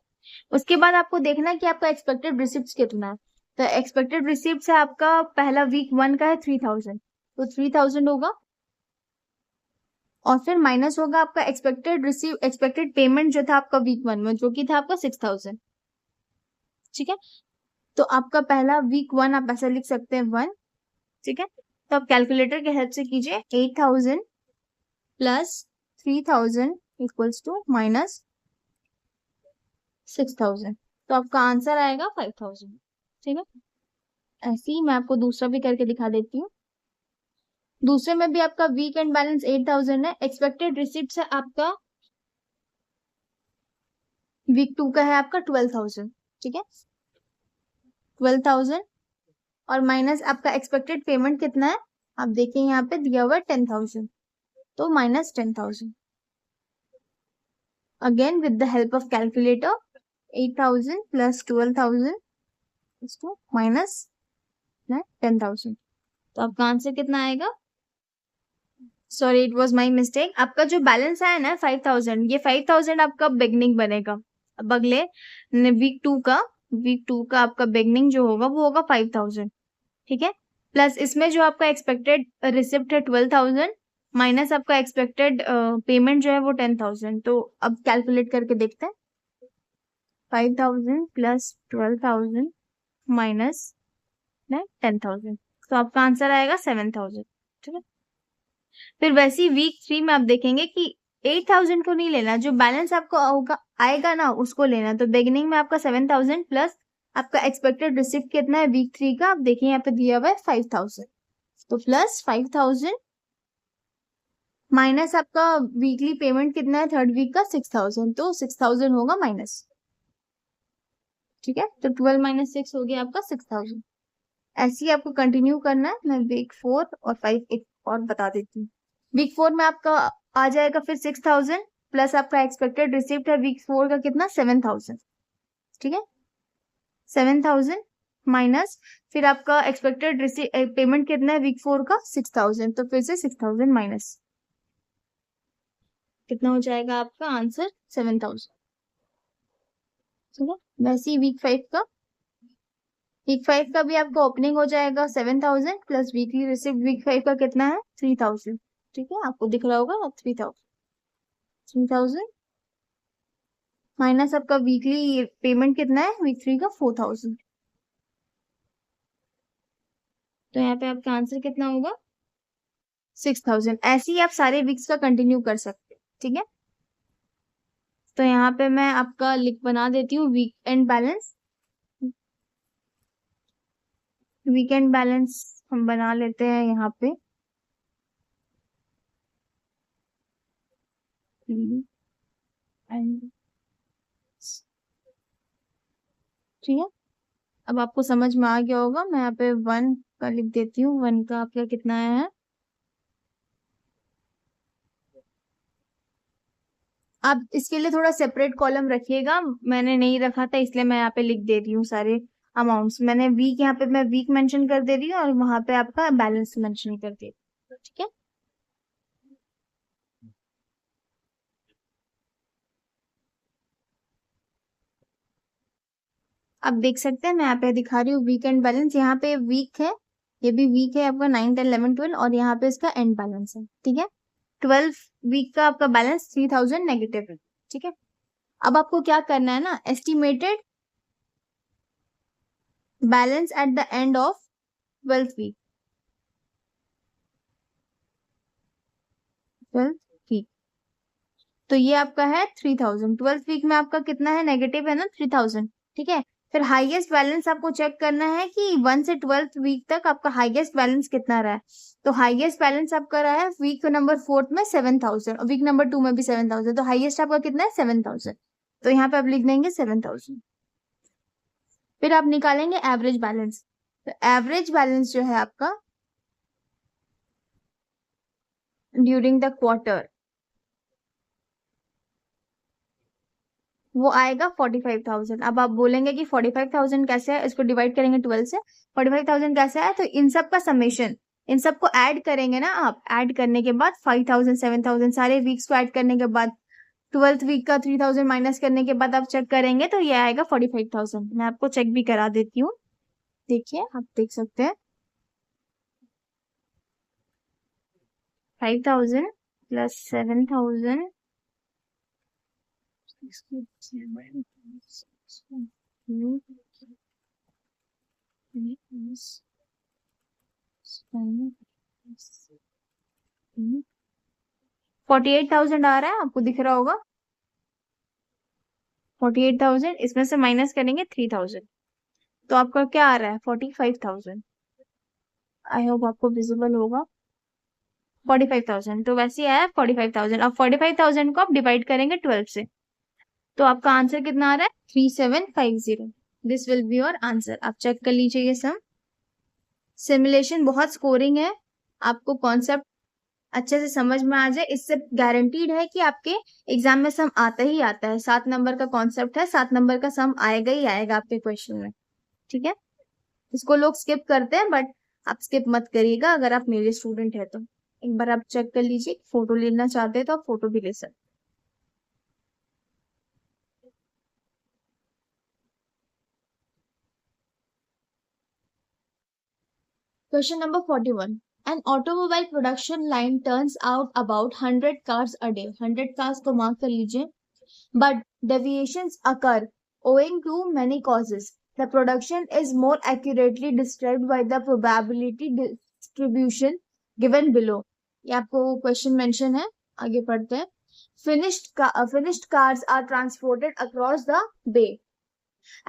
उसके बाद आपको देखना है कि आपका एक्सपेक्टेड रिसिप्ट कितना है। तो एक्सपेक्टेड रिसिप्ट है आपका पहला वीक 1 का है 3000, तो 3000 होगा। और फिर माइनस होगा आपका एक्सपेक्टेड पेमेंट जो था आपका वीक 1 में, जो कि था आपका 6000। ठीक है, तो आपका पहला वीक 1 आप ऐसा लिख सकते हैं 1। ठीक है, तो आप कैलकुलेटर के हेल्प से कीजिए 8000 प्लस 3000 इक्वल्स टू माइनस 6000, तो आपका आंसर आएगा 5000। ठीक है, ऐसे ही मैं आपको दूसरा भी करके दिखा देती हूँ। दूसरे में भी आपका वीक एंड बैलेंस 8000 है। एक्सपेक्टेड रिसिप्ट है आपका वीक 2 का है आपका 12000। ठीक है, 12000 और माइनस आपका एक्सपेक्टेड पेमेंट कितना है, आप देखिए यहाँ पे दिया हुआ है 10000, तो minus 10000। Again with the help of calculator 8000 plus 12000 minus 10000, तो आपका आंसर कितना आएगा। Sorry, it was my mistake. आपका जो बैलेंस आया ना 5000, ये 5000 आपका बिगनिंग बनेगा। अब अगले वीक 2 का आपका बिगनिंग जो होगा वो होगा 5000। ठीक है। प्लस इसमें जो आपका एक्सपेक्टेड रिसिप्ट है 12,000 माइनस आपका एक्सपेक्टेड पेमेंट जो है वो 10,000। तो अब कैलकुलेट करके देखते हैं। 5,000 प्लस 12,000 माइनस 10,000, तो आपका आंसर आएगा 7,000। ठीक है। फिर वैसे ही वीक 3 में आप देखेंगे कि 8,000 को नहीं लेना, जो बैलेंस आपको आएगा ना उसको लेना। तो बिगिनिंग में आपका 7,000 प्लस आपका एक्सपेक्टेड रिसिप्ट कितना है वीक 3 का, आप देखिए यहाँ पे दिया हुआ है 5,000। तो प्लस 5,000 माइनस आपका वीकली पेमेंट कितना है थर्ड वीक का 6,000, तो 6,000 होगा माइनस। ठीक है। तो 12 माइनस 6 हो गया आपका 6,000। ऐसे ही आपको कंटिन्यू करना है। मैं वीक 4 और 5 एक और बता देती हूँ। वीक 4 में आपका आ जाएगा फिर 6,000 प्लस आपका एक्सपेक्टेड रिसिप्ट है वीक 4 का कितना 7,000। ठीक है। 7,000 माइनस फिर आपका एक्सपेक्टेड पेमेंट कितना है वीक 4 का 6,000, तो फिर से 6,000 माइनस कितना हो जाएगा आपका आंसर 7,000। ठीक है। वैसे ही वीक 5 का भी आपका ओपनिंग हो जाएगा 7,000 प्लस वीकली रिसिप्ट वीक 5 का कितना है 3,000। ठीक है। आपको दिख रहा होगा 3,000 माइनस आपका वीकली पेमेंट कितना है वीक 3 का 4,000। तो यहाँ पे आपका आंसर कितना होगा 6,000। ऐसे ही आप सारे वीक्स का कंटिन्यू कर सकते हैं। ठीक है। तो यहाँ पे मैं आपका लिख बना देती हूँ weekend balance. Weekend balance हम बना लेते हैं यहाँ पे। ठीक है। अब आपको समझ में आ गया होगा। मैं यहाँ पे 1 का लिख देती हूँ। 1 का आपका कितना है। आप इसके लिए थोड़ा सेपरेट कॉलम रखिएगा, मैंने नहीं रखा था इसलिए मैं यहाँ पे लिख दे रही हूँ सारे अमाउंट्स। मैंने वीक यहाँ पे मैं वीक मेंशन कर दे रही हूँ और वहां पे आपका बैलेंस मेंशन कर दे रही हूँ। ठीक है। आप देख सकते हैं मैं यहाँ पे दिखा रही हूँ वीक एंड बैलेंस। यहाँ पे वीक है, ये भी वीक है आपका 9, 10, 11, 12 और यहाँ पे इसका एंड बैलेंस है। ठीक है। 12 वीक का आपका बैलेंस 3,000 नेगेटिव है। ठीक है। अब आपको क्या करना है ना, estimated balance at the end of 12th week. 12th week तो ये आपका है 3,000। 12th वीक में आपका कितना है नेगेटिव है ना 3,000। ठीक है। फिर हाईएस्ट बैलेंस आपको चेक करना है कि 1 से 12th वीक तक आपका हाईएस्ट बैलेंस कितना रहा है। तो हाईएस्ट बैलेंस आपका रहा है वीक नंबर 4 में 7,000 और वीक नंबर 2 में भी 7,000। तो हाईएस्ट आपका कितना है 7,000। तो यहाँ पे आप लिख देंगे 7,000। फिर आप निकालेंगे एवरेज बैलेंस। तो एवरेज बैलेंस जो है आपका ड्यूरिंग द क्वार्टर वो आएगा 45,000। अब आप बोलेंगे कि 45,000 कैसे है, इसको डिवाइड करेंगे 12 से। 45,000 कैसे है, तो इन सब का समेशन, इन सबको ऐड करेंगे ना आप। ऐड करने के बाद 5,000 7,000 सारे वीक्स को ऐड करने के बाद 12th वीक का 3,000 माइनस करने के बाद आप चेक करेंगे तो ये आएगा 45,000। मैं आपको चेक भी करा देती हूँ। देखिए आप देख सकते हैं 5,000 प्लस 7,000 48,000 आ रहा है, आपको दिख रहा होगा 48,000। इसमें से माइनस करेंगे 3,000 तो आपका क्या आ रहा है 45,000। आई होप आपको विजिबल होगा 45,000। तो वैसे ही आया 45,000। अब 45,000 को आप डिवाइड करेंगे 12 से तो आपका आंसर कितना आ रहा है 3750। This will be your answer. आप चेक कर लीजिए ये सम। सिमुलेशन बहुत स्कोरिंग है, आपको कॉन्सेप्ट अच्छे से समझ में आ जाए इससे गारंटीड है कि आपके एग्जाम में सम आता ही आता है। 7 नंबर का कॉन्सेप्ट है, 7 नंबर का सम आएगा ही आएगा आपके क्वेश्चन में। ठीक है। इसको लोग स्किप करते हैं बट आप स्किप मत करिएगा अगर आप मेरे स्टूडेंट है तो। एक बार आप चेक कर लीजिए, फोटो लेना चाहते हैं तो आप फोटो भी ले सकते। Question number 41. An automobile production line turns out about 100 cars a day. 100 cars को मार्क कर लीजिए. But deviations occur owing to many causes. The production is more accurately described by the probability distribution given below. ये आपको question mention है. आगे पढ़ते हैं. Finished cars are transported across the bay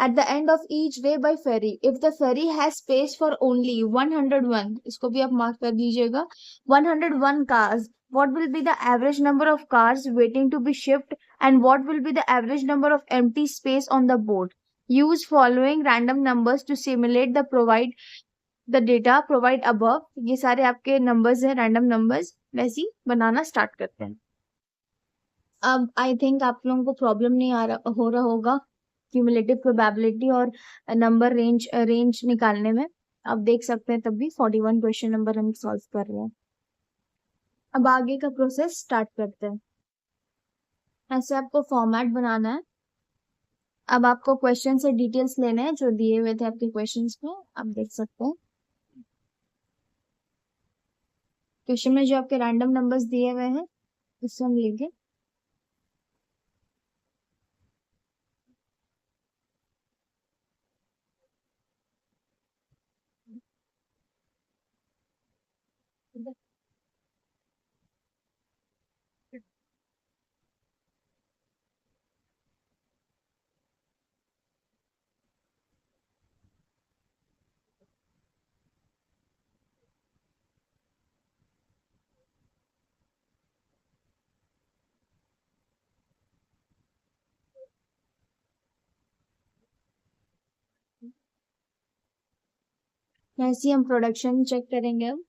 at the end of each day by ferry. If the ferry has space for only 101, इसको भी आप mark कर दीजिएगा, 101 cars, what will be the average number of cars waiting to be shipped and what will be the average number of empty space on the boat? Use following random numbers to simulate the data provide above. ये सारे आपके numbers हैं, random numbers. वैसे ही बनाना start करते हैं. अब I think आप लोगों को प्रॉब्लम नहीं हो रहा होगा क्यूमुलेटिव प्रोबेबिलिटी और नंबर रेंज निकालने में. आप देख सकते हैं तब भी 41 क्वेश्चन नंबर हम सॉल्व कर रहे हैं. अब आगे का प्रोसेस स्टार्ट करते हैं. ऐसे आपको फॉर्मेट बनाना है. अब आपको क्वेश्चन से डिटेल्स लेने हैं जो दिए हुए थे आपके क्वेश्चंस में. आप देख सकते हैं क्वेश्चन में जो आपके रैंडम नंबर्स दिए हुए हैं उससे हम लेंगे. ऐसे हम प्रोडक्शन चेक करेंगे. अब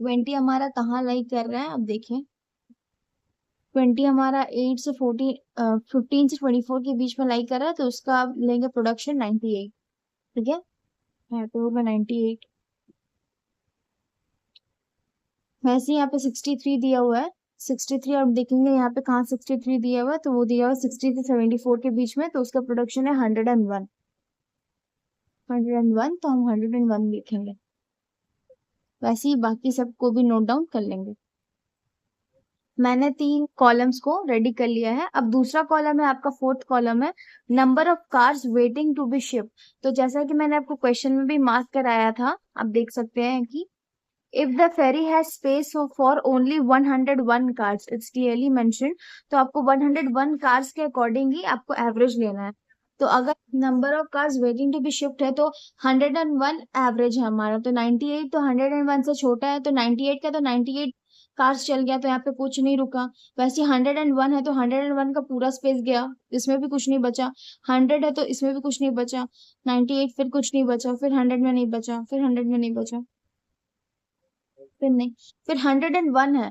20 हमारा कहाँ लाई कर रहा है. अब देखें 20 हमारा 8 से 15 से 24 के बीच में लाई कर रहा है तो उसका आप लेंगे प्रोडक्शन 98. ठीक है तो होगा 98. वैसे यहाँ पे 63 दिया हुआ है. 63 आप देखेंगे यहाँ पे कहाँ 63 दिया हुआ है तो वो दिया हुआ है 60 से 74 के बीच में तो उसका प्रोडक्शन है 101. 101 तो हम 101 लिखेंगे. वैसे ही बाकी सबको भी नोट डाउन कर लेंगे. मैंने 3 कॉलम्स को रेडी कर लिया है. अब दूसरा कॉलम है आपका, फोर्थ कॉलम है number of cars waiting to be shift. तो जैसा कि मैंने आपको क्वेश्चन में भी मार्क कराया था, आप देख सकते हैं कि if the ferry has space for only 101 cars, it's clearly mention. तो आपको 101 कार्स के अकॉर्डिंग ही आपको एवरेज लेना है. तो अगर number of cars waiting to be shift है तो 101 एवरेज है हमारा. तो 98 तो 101 से छोटा है तो 98 का तो 98 कार्स चल गया तो यहाँ पे कुछ नहीं रुका. वैसे 101 है तो 101 का पूरा स्पेस गया, इसमें भी कुछ नहीं बचा. 100 है तो इसमें भी कुछ नहीं बचा. 98 फिर कुछ नहीं बचा, फिर 100 में नहीं बचा, फिर 100 में नहीं बचा, फिर नहीं, फिर 101 है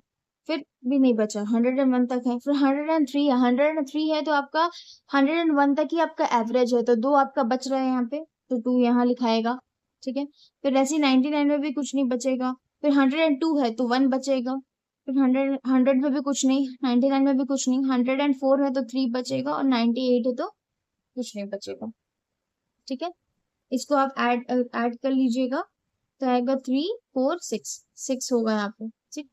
फिर भी नहीं बचा. 101 तक है, फिर 103 है. 103 है तो आपका 101 तक ही आपका एवरेज है तो 2 आपका बच रहा है यहाँ पे तो 2 यहाँ लिखाएगा. ठीक है फिर ऐसे 99 में भी कुछ नहीं बचेगा. फिर 102 है तो 1 बचेगा. फिर 100 में भी कुछ नहीं, 99 में भी कुछ नहीं, 104 है तो 3 बचेगा और 98 है तो कुछ नहीं बचेगा. ठीक है इसको आप ऐड कर लीजिएगा तो आएगा 3 4 6 होगा यहाँ पे. ठीक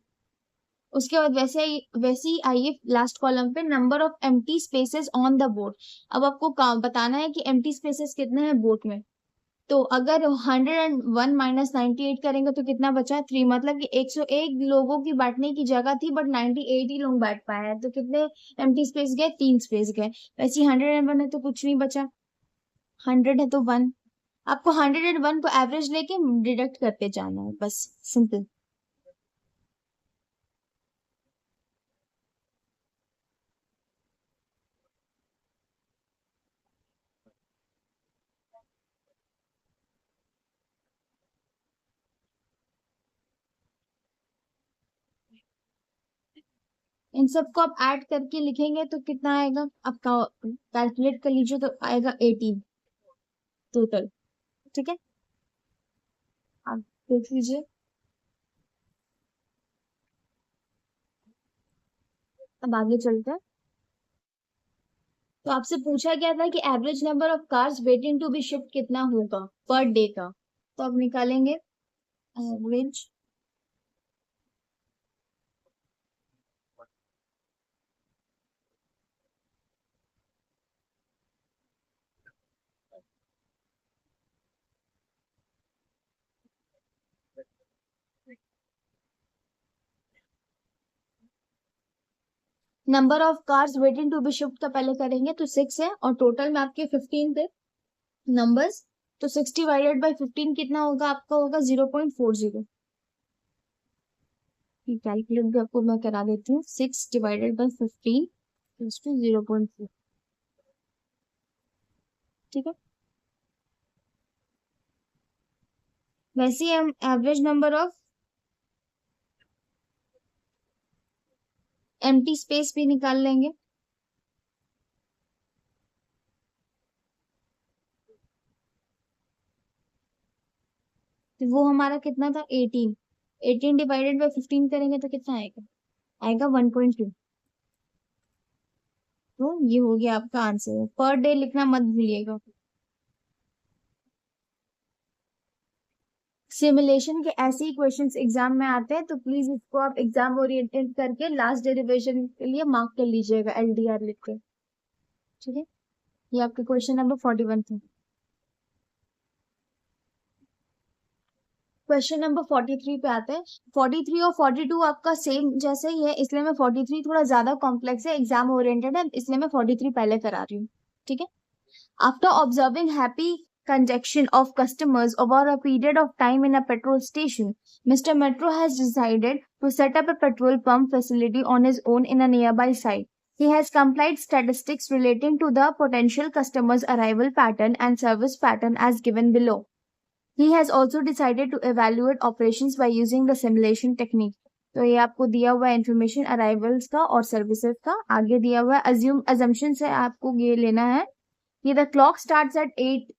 उसके बाद वैसे ही आइए लास्ट कॉलम पे number of empty spaces on the boat. अब आपको बताना है कि एम्प्टी स्पेसेस कितने हैं बोट में. तो अगर 101 माइनस 98 करेंगे तो कितना बचा 3. मतलब कि 101 लोगों की बैठने की जगह थी बट 98 ही लोग बैठ पाए हैं तो कितने एम्प्टी स्पेस गए 3 स्पेस गए. वैसे 101 है तो कुछ नहीं बचा. 100 है तो 1. आपको 101 को एवरेज लेके डिडक्ट करते जाना है बस, सिंपल. इन सबको आप ऐड करके लिखेंगे तो कितना आएगा आपका, कैलकुलेट कर लीजिए तो आएगा 18 टोटल. ठीक है आप देख लीजिए. अब आगे चलते हैं. तो आपसे पूछा गया था कि average number of cars waiting to be shift कितना होगा पर डे का. तो अब निकालेंगे average number of cars waiting to be shift का पहले करेंगे तो 6 है और टोटल में आपके 15 थे नंबर्स। तो 6 डिवाइडेड बाई 15 कितना होगा आपका? होगा 0.40। कैलकुलेट भी आपको मैं करा देती हूँ। 6 डिवाइडेड बाई 15 टू 0.4। ठीक है। वैसे ही हम average number of empty space भी निकाल लेंगे। तो वो हमारा कितना था? 18। 18 डिवाइडेड बाई 15 करेंगे तो कितना आएगा? आएगा 1.2। तो ये हो गया आपका आंसर। पर डे लिखना मत भूलिएगा। सिमुलेशन के ऐसे ही क्वेश्चंस एग्जाम में आते हैं, तो प्लीज इसको आप एग्जाम ओरिएंटेड करके लास्ट डेरिवेशन के लिए मार्क कर लीजिएगा एलडीआर लिख के। ठीक है। ये आपके क्वेश्चन नंबर 41 थे। क्वेश्चन नंबर 43 पे आते हैं। 43 और 42 आपका सेम जैसे ही है, इसलिए मैं 43 थोड़ा ज्यादा कॉम्प्लेक्स है, एग्जाम ओरिएंटेड है, इसलिए मैं 43 पहले करा रही हूँ। ठीक है। After observing happy conjunction of customers over a period of time in a petrol station, Mr. Metro has decided to set up a petrol pump facility on his own in a nearby site. He has complied statistics relating to the potential customers' arrival pattern and service pattern as given below. He has also decided to evaluate operations by using the simulation technique. तो ये आपको दिया हुआ information arrivals का और services का। आगे दिया हुआ अजम्पशन से आपको ये लेना है कि the clock starts at 8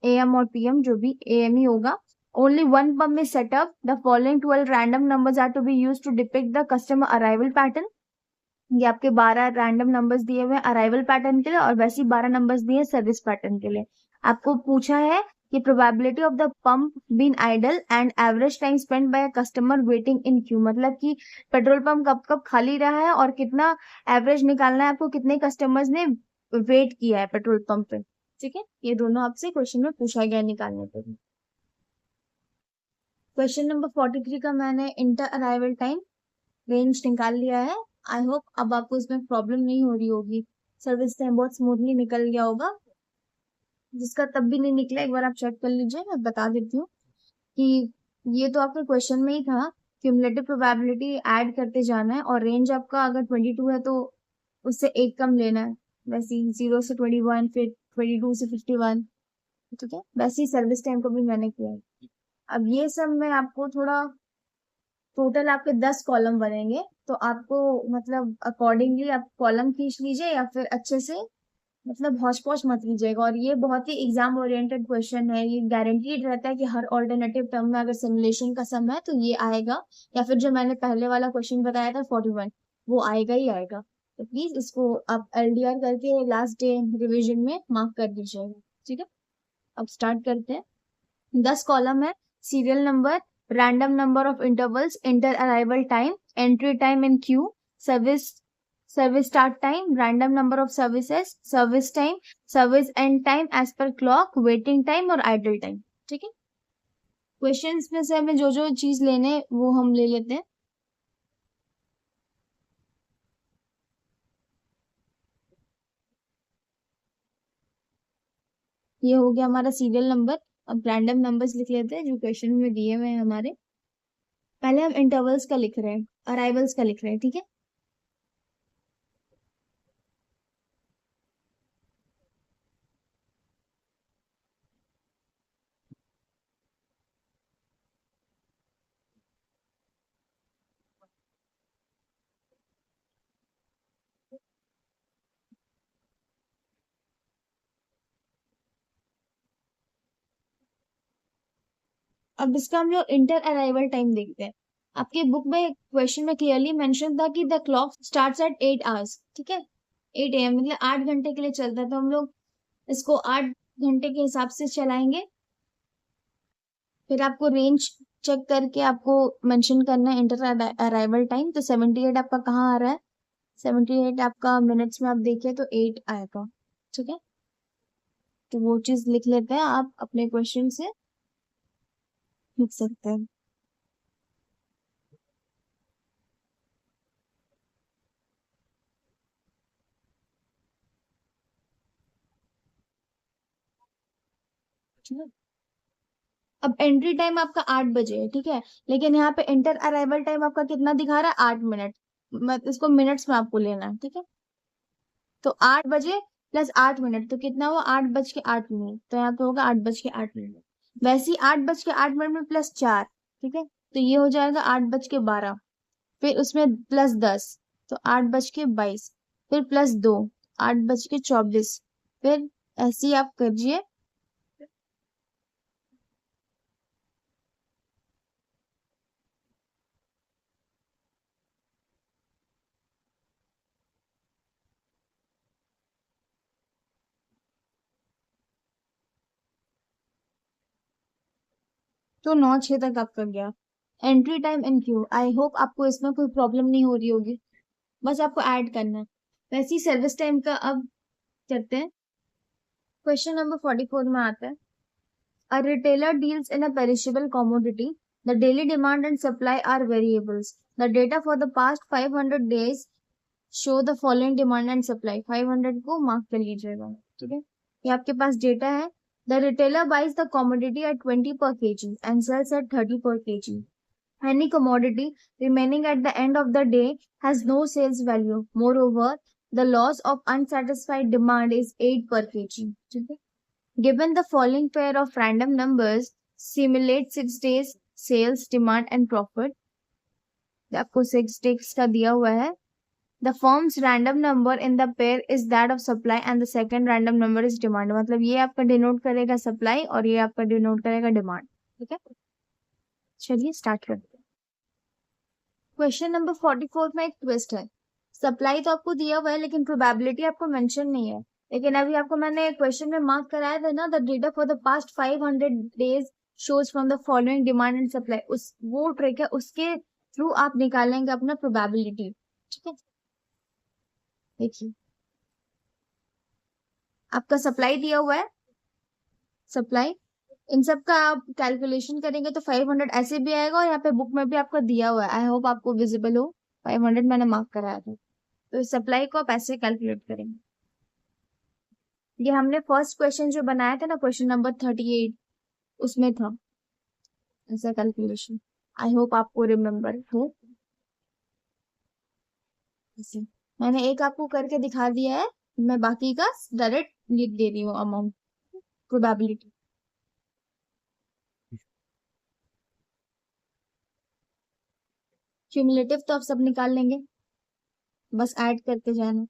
AM और PM, जो भी AM ही होगा। ओनली वन पम्प में setup the following 12 random numbers are to be used to depict the customer arrival pattern. ये आपके 12 रैंडम नंबर्स दिए हुए हैं अराइवल पैटर्न के लिए और वैसे ही 12 नंबर्स दिए सर्विस पैटर्न के लिए। आपको पूछा है कि probability of the pump been idle and average time spend by customer waiting in queue, मतलब कि पेट्रोल पंप कब कब खाली रहा है और कितना एवरेज निकालना है आपको, कितने कस्टमर्स ने वेट किया है पेट्रोल पंप पे। ठीक है। ये दोनों आपसे क्वेश्चन में पूछा गया निकालने के लिए। क्वेश्चन नंबर 43 का मैंने इंटर अराइवल टाइम रेंज निकाल लिया है। आई होप अब आपको इसमें प्रॉब्लम नहीं हो रही होगी। सर्विस टाइम बहुत स्मूथली निकल गया होगा। जिसका तब भी नहीं निकला, एक बार आप चेक कर लीजिए। मैं बता देती हूँ कि ये तो आपके क्वेश्चन में ही था। क्यूमुलेटिव प्रोबेबिलिटी ऐड करते जाना है और रेंज आपका अगर 22 है तो उससे एक कम लेना है। वैसे 0 से 21, फिर 22 से 51। ठीक है। वैसे ही सर्विस टाइम को भी मैंने किया है। अब ये सब में आपको थोड़ा टोटल आपके 10 कॉलम बनेंगे, तो आपको मतलब अकॉर्डिंगली आप कॉलम खींच लीजिए या फिर अच्छे से मतलब हौच पौच मत लीजिएगा। और ये बहुत ही एग्जाम ओरिएंटेड क्वेश्चन है। ये गारंटीड रहता है कि हर ऑल्टरनेटिव टर्म में अगर सिमुलेशन का सम है तो ये आएगा, या फिर जो मैंने पहले वाला क्वेश्चन बताया था 41, वो आएगा ही आएगा। तो प्लीज इसको आप एलडीआर करके लास्ट डे रिविजन में मार्क कर दीजिएगा। ठीक है। अब स्टार्ट करते हैं। 10 कॉलम है। Serial number, random number of intervals, inter arrival time, entry time in queue, service service start time, random number of services, service time, service end time as per clock, waiting time और idle time. ठीक है। Questions में से हमें जो जो चीज लेने वो हम ले लेते हैं। ये हो गया हमारा सीरियल नंबर। अब रैंडम नंबर्स लिख लेते हैं जो क्वेश्चन में दिए हुए हैं हमारे। पहले हम इंटरवल्स का लिख रहे हैं, अराइवल्स का लिख रहे हैं। ठीक है। अब इसका हम लोग इंटर अराइवल टाइम देखते हैं। आपके बुक में क्वेश्चन में क्लियरली मेंशन था कि the clock starts at 8 hours. ठीक है। 8 AM मतलब 8 घंटे के लिए चलता है, तो हम लोग इसको 8 घंटे के हिसाब से चलाएंगे। फिर आपको रेंज चेक करके आपको मेंशन करना है इंटर अराइवल टाइम। तो 78 आपका कहाँ आ रहा है, 78 आपका मिनट्स में आप देखिए तो 8 आएगा। ठीक है, तो वो चीज लिख लेते हैं, आप अपने क्वेश्चन से लिख सकते हैं। ठीक है, अब एंट्री टाइम आपका 8 बजे है, ठीक है, लेकिन यहाँ पे इंटर अराइवल टाइम आपका कितना दिखा रहा है, 8 मिनट। इसको मिनट्स में आपको लेना है। ठीक है, तो 8 बजे प्लस 8 मिनट तो कितना हुआ, 8 बज के 8 मिनट, तो यहाँ पे होगा 8 बज के 8 मिनट। वैसे ही 8 बज के 8 मिनट में प्लस 4, ठीक है, तो ये हो जाएगा 8 बज के 12। फिर उसमें प्लस 10, तो 8 बज के 22। फिर प्लस 2, 8 बज के 24। फिर ऐसे ही आप करिए। तो 9-6 तक आपका गया। Entry time in Q, I hope आपको इसमें कोई प्रॉब्लम नहीं हो रही होगी, बस आपको ऐड करना है। वैसे ही सर्विस टाइम का अब करते हैं। क्वेश्चन नंबर 44 में आता है, a retailer deals in a perishable commodity. The daily demand and supply are variables. The data for the past 500 days show the following demand and supply. 500 को मार्क कर लीजिएगा। ठीक है, ये आपके पास डेटा है। The retailer buys the commodity at 20 per kg and sells at 30 per kg. Any commodity remaining at the end of the day has no sales value. Moreover, the loss of unsatisfied demand is 8 per kg. ठीक है, given the following pair of random numbers, simulate 6 days sales, demand and profit. आपको 6 days का दिया हुआ है। The firm's random number in the pair is that of supply and the second random number is demand. मतलब ये आपका denote करेगा supply और ये आपका डिनोट करेगा डिमांड। ठीक है, चलिए स्टार्ट करते हैं। क्वेश्चन नंबर 44 में एक ट्विस्ट है। सप्लाई तो आपको दिया हुआ है लेकिन प्रोबेबिलिटी आपको मेंशन नहीं है। लेकिन अभी आपको मैंने क्वेश्चन में मार्क कराया था ना, the data for the past 500 days shows from the following demand and supply, उस वो ट्रिक है, उसके थ्रू आप निकालेंगे अपना प्रोबेबिलिटी। ठीक है, देखिए आपका सप्लाई दिया हुआ है, सप्लाई इन सब का आप कैलकुलेशन करेंगे तो 500 ऐसे भी आएगा और यहाँ पे बुक में भी आपका दिया हुआ है। आई होप आपको विजिबल हो, 500 मैंने मार्क कराया था। तो सप्लाई को आप ऐसे कैलकुलेट करेंगे। ये हमने फर्स्ट क्वेश्चन जो बनाया था ना, क्वेश्चन नंबर 38, उसमें था ऐसा कैलकुलेशन। आई होप आपको रिमेम्बर हो। ऐसे मैंने एक आपको करके दिखा दिया है, मैं बाकी का डायरेक्ट लिख दे रही हूँ अमाउंट, प्रोबेबिलिटी। क्यूमुलेटिव तो आप सब निकाल लेंगे, बस ऐड करते जाना।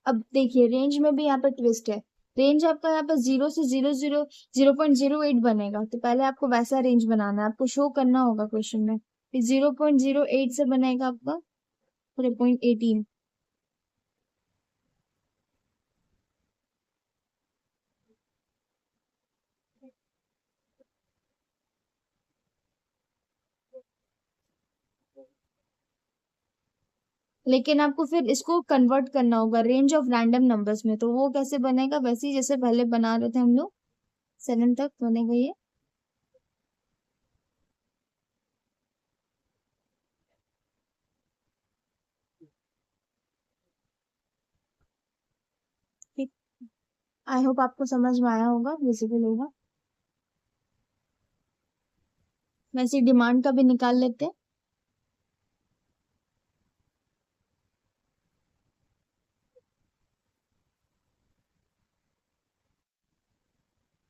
अब देखिए रेंज में भी यहाँ पे ट्विस्ट है। रेंज आपका यहाँ पे 0 से 0.08 बनेगा, तो पहले आपको वैसा रेंज बनाना है, आपको शो करना होगा क्वेश्चन में। फिर 0.08 से बनेगा आपका 0.18। लेकिन आपको फिर इसको कन्वर्ट करना होगा रेंज ऑफ रैंडम नंबर्स में, तो वो कैसे बनेगा, वैसे ही जैसे पहले बना रहे थे हम लोग, 7 तक बनेगा ये। ठीक, आई होप आपको समझ में आया होगा, विजिबल होगा। वैसे डिमांड का भी निकाल लेते हैं।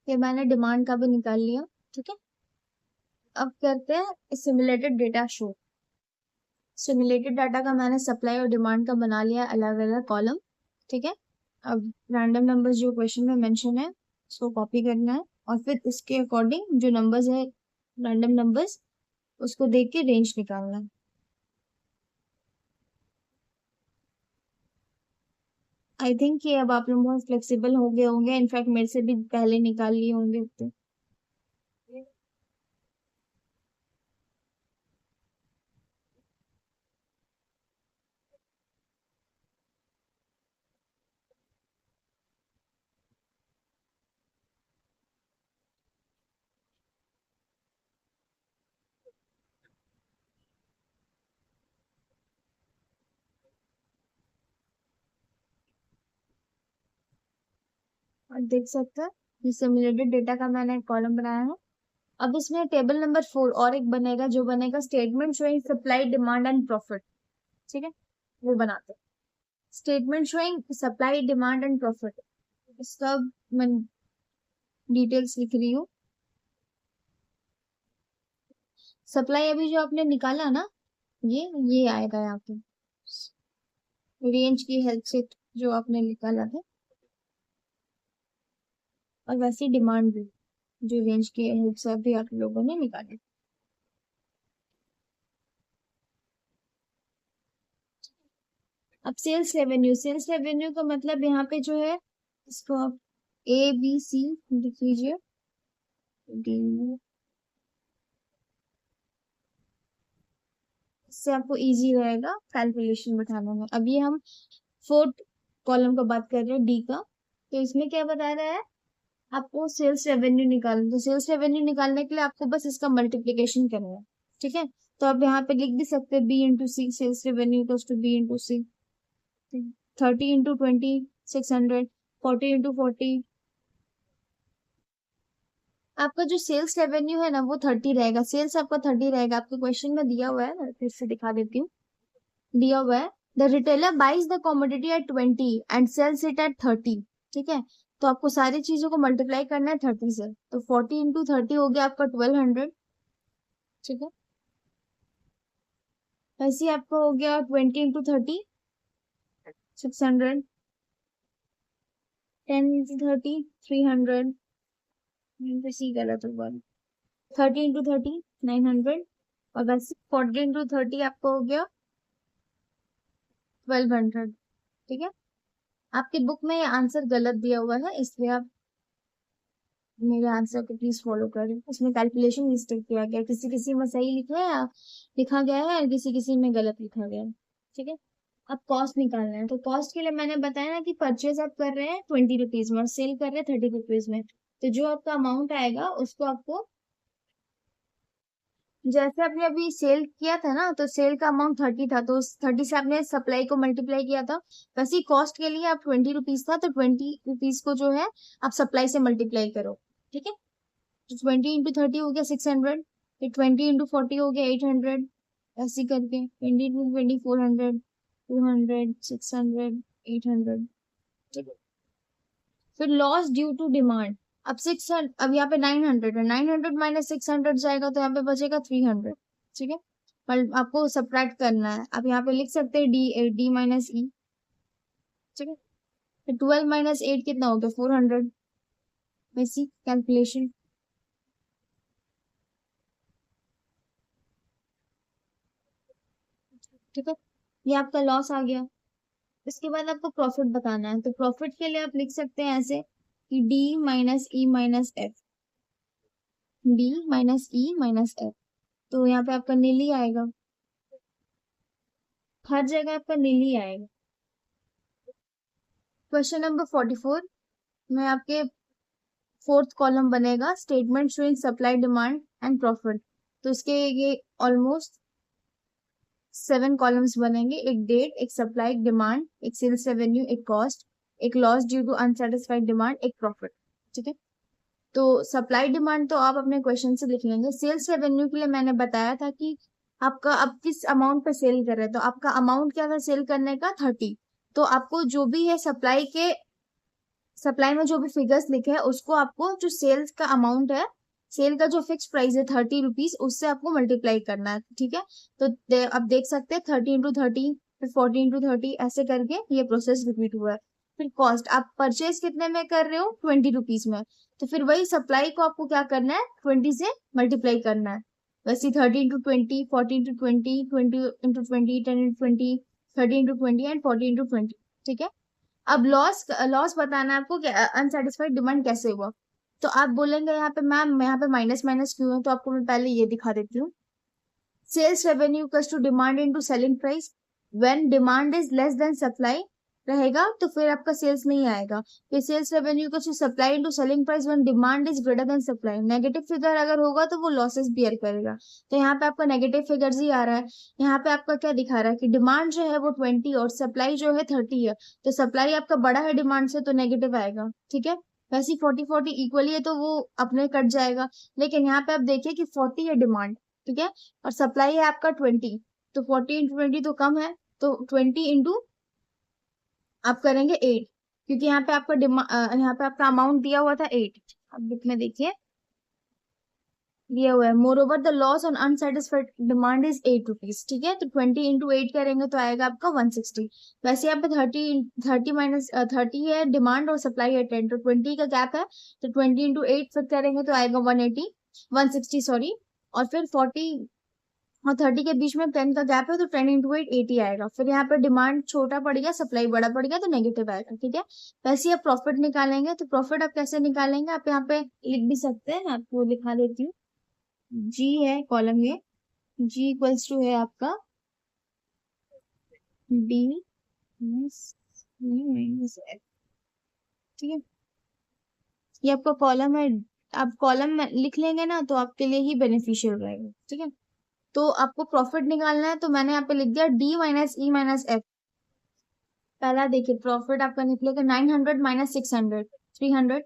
फिर मैंने डिमांड का भी निकाल लिया। ठीक है, अब करते हैं simulated data show. Simulated data का मैंने सप्लाई और डिमांड का बना लिया अलग अलग कॉलम। ठीक है, अब रैंडम नंबर्स जो क्वेश्चन में मेंशन है उसको कॉपी करना है और फिर इसके अकॉर्डिंग जो नंबर्स है रैंडम नंबर्स, उसको देख के रेंज निकालना है। आई थिंक कि अब आप लोग बहुत फ्लेक्सिबल हो गए होंगे, इनफैक्ट मेरे से भी पहले निकाल लिए होंगे तो। और देख सकते हैं ये सिमुलेटेड डेटा का मैंने एक कॉलम बनाया है। अब इसमें टेबल नंबर 4 और एक बनेगा, जो बनेगा statement showing supply demand and profit. ठीक है, वो बनाते हैं। Statement showing supply demand and profit, इसका मैं डिटेल्स लिख रही हूँ। सप्लाई अभी जो आपने निकाला ना, ये आएगा यहाँ पे रेंज की हेल्प से जो आपने निकाला है, और वैसे डिमांड भी जो रेंज के हेल्प से भी आप लोगों ने निकाले। अब सेल्स रेवेन्यू का मतलब यहाँ पे जो है, इसको आप ABC लिख लीजिए। डी, इससे आपको इजी रहेगा कैलकुलेशन बिठाने में। अभी हम फोर्थ कॉलम का बात कर रहे हैं, डी का। तो इसमें क्या बता रहा है, आपको सेल्स रेवेन्यू निकालना। तो सेल्स रेवेन्यू निकालने के लिए आपको बस इसका मल्टीप्लीकेशन करना है। ठीक है, तो आप यहाँ पे लिख भी सकते हैं B/C, sales revenue equals to B/C। 30 × 20 600, 40 × 40। आपका जो सेल्स रेवेन्यू है ना वो 30 रहेगा, सेल्स आपका 30 रहेगा। आपके क्वेश्चन में दिया हुआ है, मैं फिर से दिखा देती हूँ। दिया हुआ है the retailer buys the commodity at 20 and sells it at 30। ठीक है, तो आपको सारी चीजों को मल्टीप्लाई करना है 30 से। तो 40 × 30 हो गया आपका 1200। ठीक है, वैसे ही आपका हो गया 20 × 30 600, 10 × 30 300। सी गलत होगा। 30 × 30 900, और वैसे 40 × 30 आपको हो गया 1200। ठीक है, आपके बुक में ये आंसर गलत दिया हुआ है, इसलिए आप मेरे आंसर को प्लीज फॉलो करें। उसमें कैलकुलेशन मिस्टेक किया गया, किसी किसी में सही लिखा गया है, किसी किसी में गलत लिखा गया है। ठीक है, अब कॉस्ट निकालना है। तो कॉस्ट के लिए मैंने बताया ना कि परचेज आप कर रहे हैं 20 रुपीज में और सेल कर रहे हैं 30 रुपीज में। तो जो आपका अमाउंट आएगा उसको आपको, जैसे आपने अभी सेल किया था ना, तो सेल का अमाउंट 30 था, तो उस 30 से आपने सप्लाई को मल्टीप्लाई किया था। वैसे ही कॉस्ट के लिए आप 20 रुपीज था, तो 20 रुपीज को जो है आप सप्लाई से मल्टीप्लाई करो। ठीक है, तो 20 × 30 हो गया 600, फिर 20 × 40 हो गया 800, ऐसे करके 20 × 20 400, 200 600 800। ठीक है, फिर लॉस ड्यू टू डिमांड। अब 600, अब यहाँ पे 900 है, 900 माइनस 600 जाएगा तो यहाँ पे बचेगा 300। ठीक है, पर आपको सब्ट्रैक्ट करना है। आप यहाँ पे लिख सकते हैं D-E। ठीक है, फिर 12 - 8 कितना हो गया 400। वैसी कैलकुलेशन। ठीक है, ये आपका लॉस आ गया। इसके बाद आपको प्रॉफिट बताना है। तो प्रॉफिट के लिए आप लिख सकते हैं ऐसे कि D - E - F। D - E - F, तो यहाँ पे आपका नील ही आएगा, हर जगह आपका नील ही आएगा। क्वेश्चन नंबर 44 में आपके फोर्थ कॉलम बनेगा statement showing supply demand and profit. तो इसके ये ऑलमोस्ट 7 कॉलम्स बनेंगे, एक डेट, एक सप्लाई, एक डिमांड, एक सेल्स रेवेन्यू, एक कॉस्ट, एक loss due to unsatisfied demand, एक प्रॉफिट। ठीक है, तो सप्लाई डिमांड तो आप अपने क्वेश्चन से लिख लेंगे। सेल्स रेवेन्यू के लिए मैंने बताया था कि आपका अब किस अमाउंट पे सेल कर रहे हैं, तो आपका अमाउंट क्या था सेल करने का 30। तो आपको जो भी है सप्लाई में जो भी फिगर्स लिखे हैं उसको आपको जो सेल्स का अमाउंट है, सेल का जो फिक्स प्राइस है 30 रुपीज, उससे आपको मल्टीप्लाई करना है। ठीक है, तो आप देख सकते हैं 30 × 30, फिर 40 × 30, ऐसे करके ये प्रोसेस रिपीट हुआ है। फिर कॉस्ट, आप परचेज कितने में कर रहे हो 20 रुपीज में, तो फिर वही सप्लाई को आपको क्या करना है 20 से मल्टीप्लाई करना है। वैसे 30 × 20, 40 × 20, 20 × 20, 10 × 20, 30 × 20 एंड 40 × 20। ठीक है, अब लॉस बताना है आपको कि अनसेटिस्फाइड डिमांड कैसे हुआ। तो आप बोलेंगे यहाँ पे मैम यहाँ पे माइनस माइनस क्यों है, तो आपको मैं पहले ये दिखा देती हूँ। Sales revenue equals to demand into selling price. When demand is less than supply रहेगा तो फिर आपका सेल्स नहीं आएगा। फिर sales revenue equals to supply into selling price when demand is greater than supply. Negative figure अगर होगा तो वो लॉसेस बियर करेगा। तो यहाँ पे आपका नेगेटिव फिगर्स ही आ रहा है। यहाँ पे आपका क्या दिखा रहा है कि डिमांड जो है वो 20 और सप्लाई जो है 30 है। तो सप्लाई आपका बड़ा है डिमांड से तो नेगेटिव आएगा, ठीक है। वैसे 40-40 इक्वली है तो वो अपने कट जाएगा। लेकिन यहाँ पे आप देखिए कि 40 है डिमांड, ठीक है, और सप्लाई है आपका 20। तो 40 इंटू 20 तो कम है, तो 20 इंटू आप करेंगे 8, क्योंकि यहाँ पे आपका यहाँ पे आपका अमाउंट दिया हुआ था 8। अब बुक में देखिए दिया हुआ है, more over the loss on unsatisfied demand is 8 rupees, ठीक है। तो 20 इंटू 8 करेंगे तो आएगा आपका 160। वैसे यहाँ पे 30 माइनस 30 है डिमांड और सप्लाई है 10, तो 20 का गैप है। तो 20 इंटू 8 फिर करेंगे तो आएगा 160 सॉरी। और फिर 40 और 30 के बीच में 10 का गैप है तो 10 इंटू 8 80 आएगा। फिर यहाँ पे डिमांड छोटा पड़ गया, सप्लाई बड़ा पड़ गया, तो नेगेटिव आएगा, ठीक है। वैसे ही आप प्रॉफिट निकालेंगे, तो प्रॉफिट आप कैसे निकालेंगे, आप यहाँ पे लिख भी सकते हैं, आपको लिखा देती हूँ। जी है कॉलम ये, जी इक्वल्स टू है आपका डी माइनस एफ, ठीक है। ये आपका कॉलम है, आप कॉलम में लिख लेंगे ना तो आपके लिए ही बेनिफिशियल रहेगा, ठीक है। तो आपको प्रॉफिट निकालना है, तो मैंने यहाँ पे लिख दिया D minus E minus F. पहला देखिए प्रॉफिट आपका निकलेगा 900 माइनस 600 300,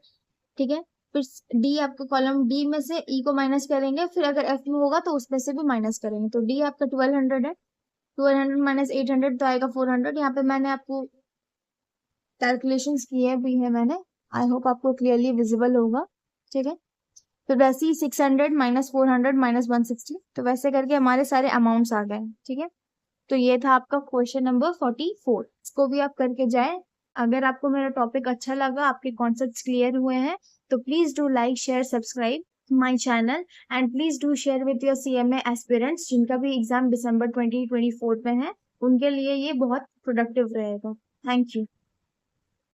ठीक है। फिर डी आपका कॉलम डी में से ई को माइनस करेंगे, फिर अगर एफ में होगा तो उसमें से भी माइनस करेंगे। तो डी आपका 1200 है, 1200 माइनस 800 तो आएगा 400। यहाँ पे मैंने आपको कैलकुलेशंस किए भी है मैंने, आई होप आपको क्लियरली विजिबल होगा, ठीक है। तो वैसे ही 600 माइनस 400 माइनस 160, तो वैसे करके हमारे सारे अमाउंट्स आ गए, ठीक है। तो ये था आपका क्वेश्चन नंबर 44। इसको भी आप करके जाएं। अगर आपको मेरा टॉपिक अच्छा लगा, आपके कॉन्सेप्ट्स क्लियर हुए हैं, तो please do like share subscribe my channel and please do share with your CMA aspirants जिनका भी एग्जाम दिसंबर 2024 में है, उनके लिए ये बहुत प्रोडक्टिव रहेगा। Thank you.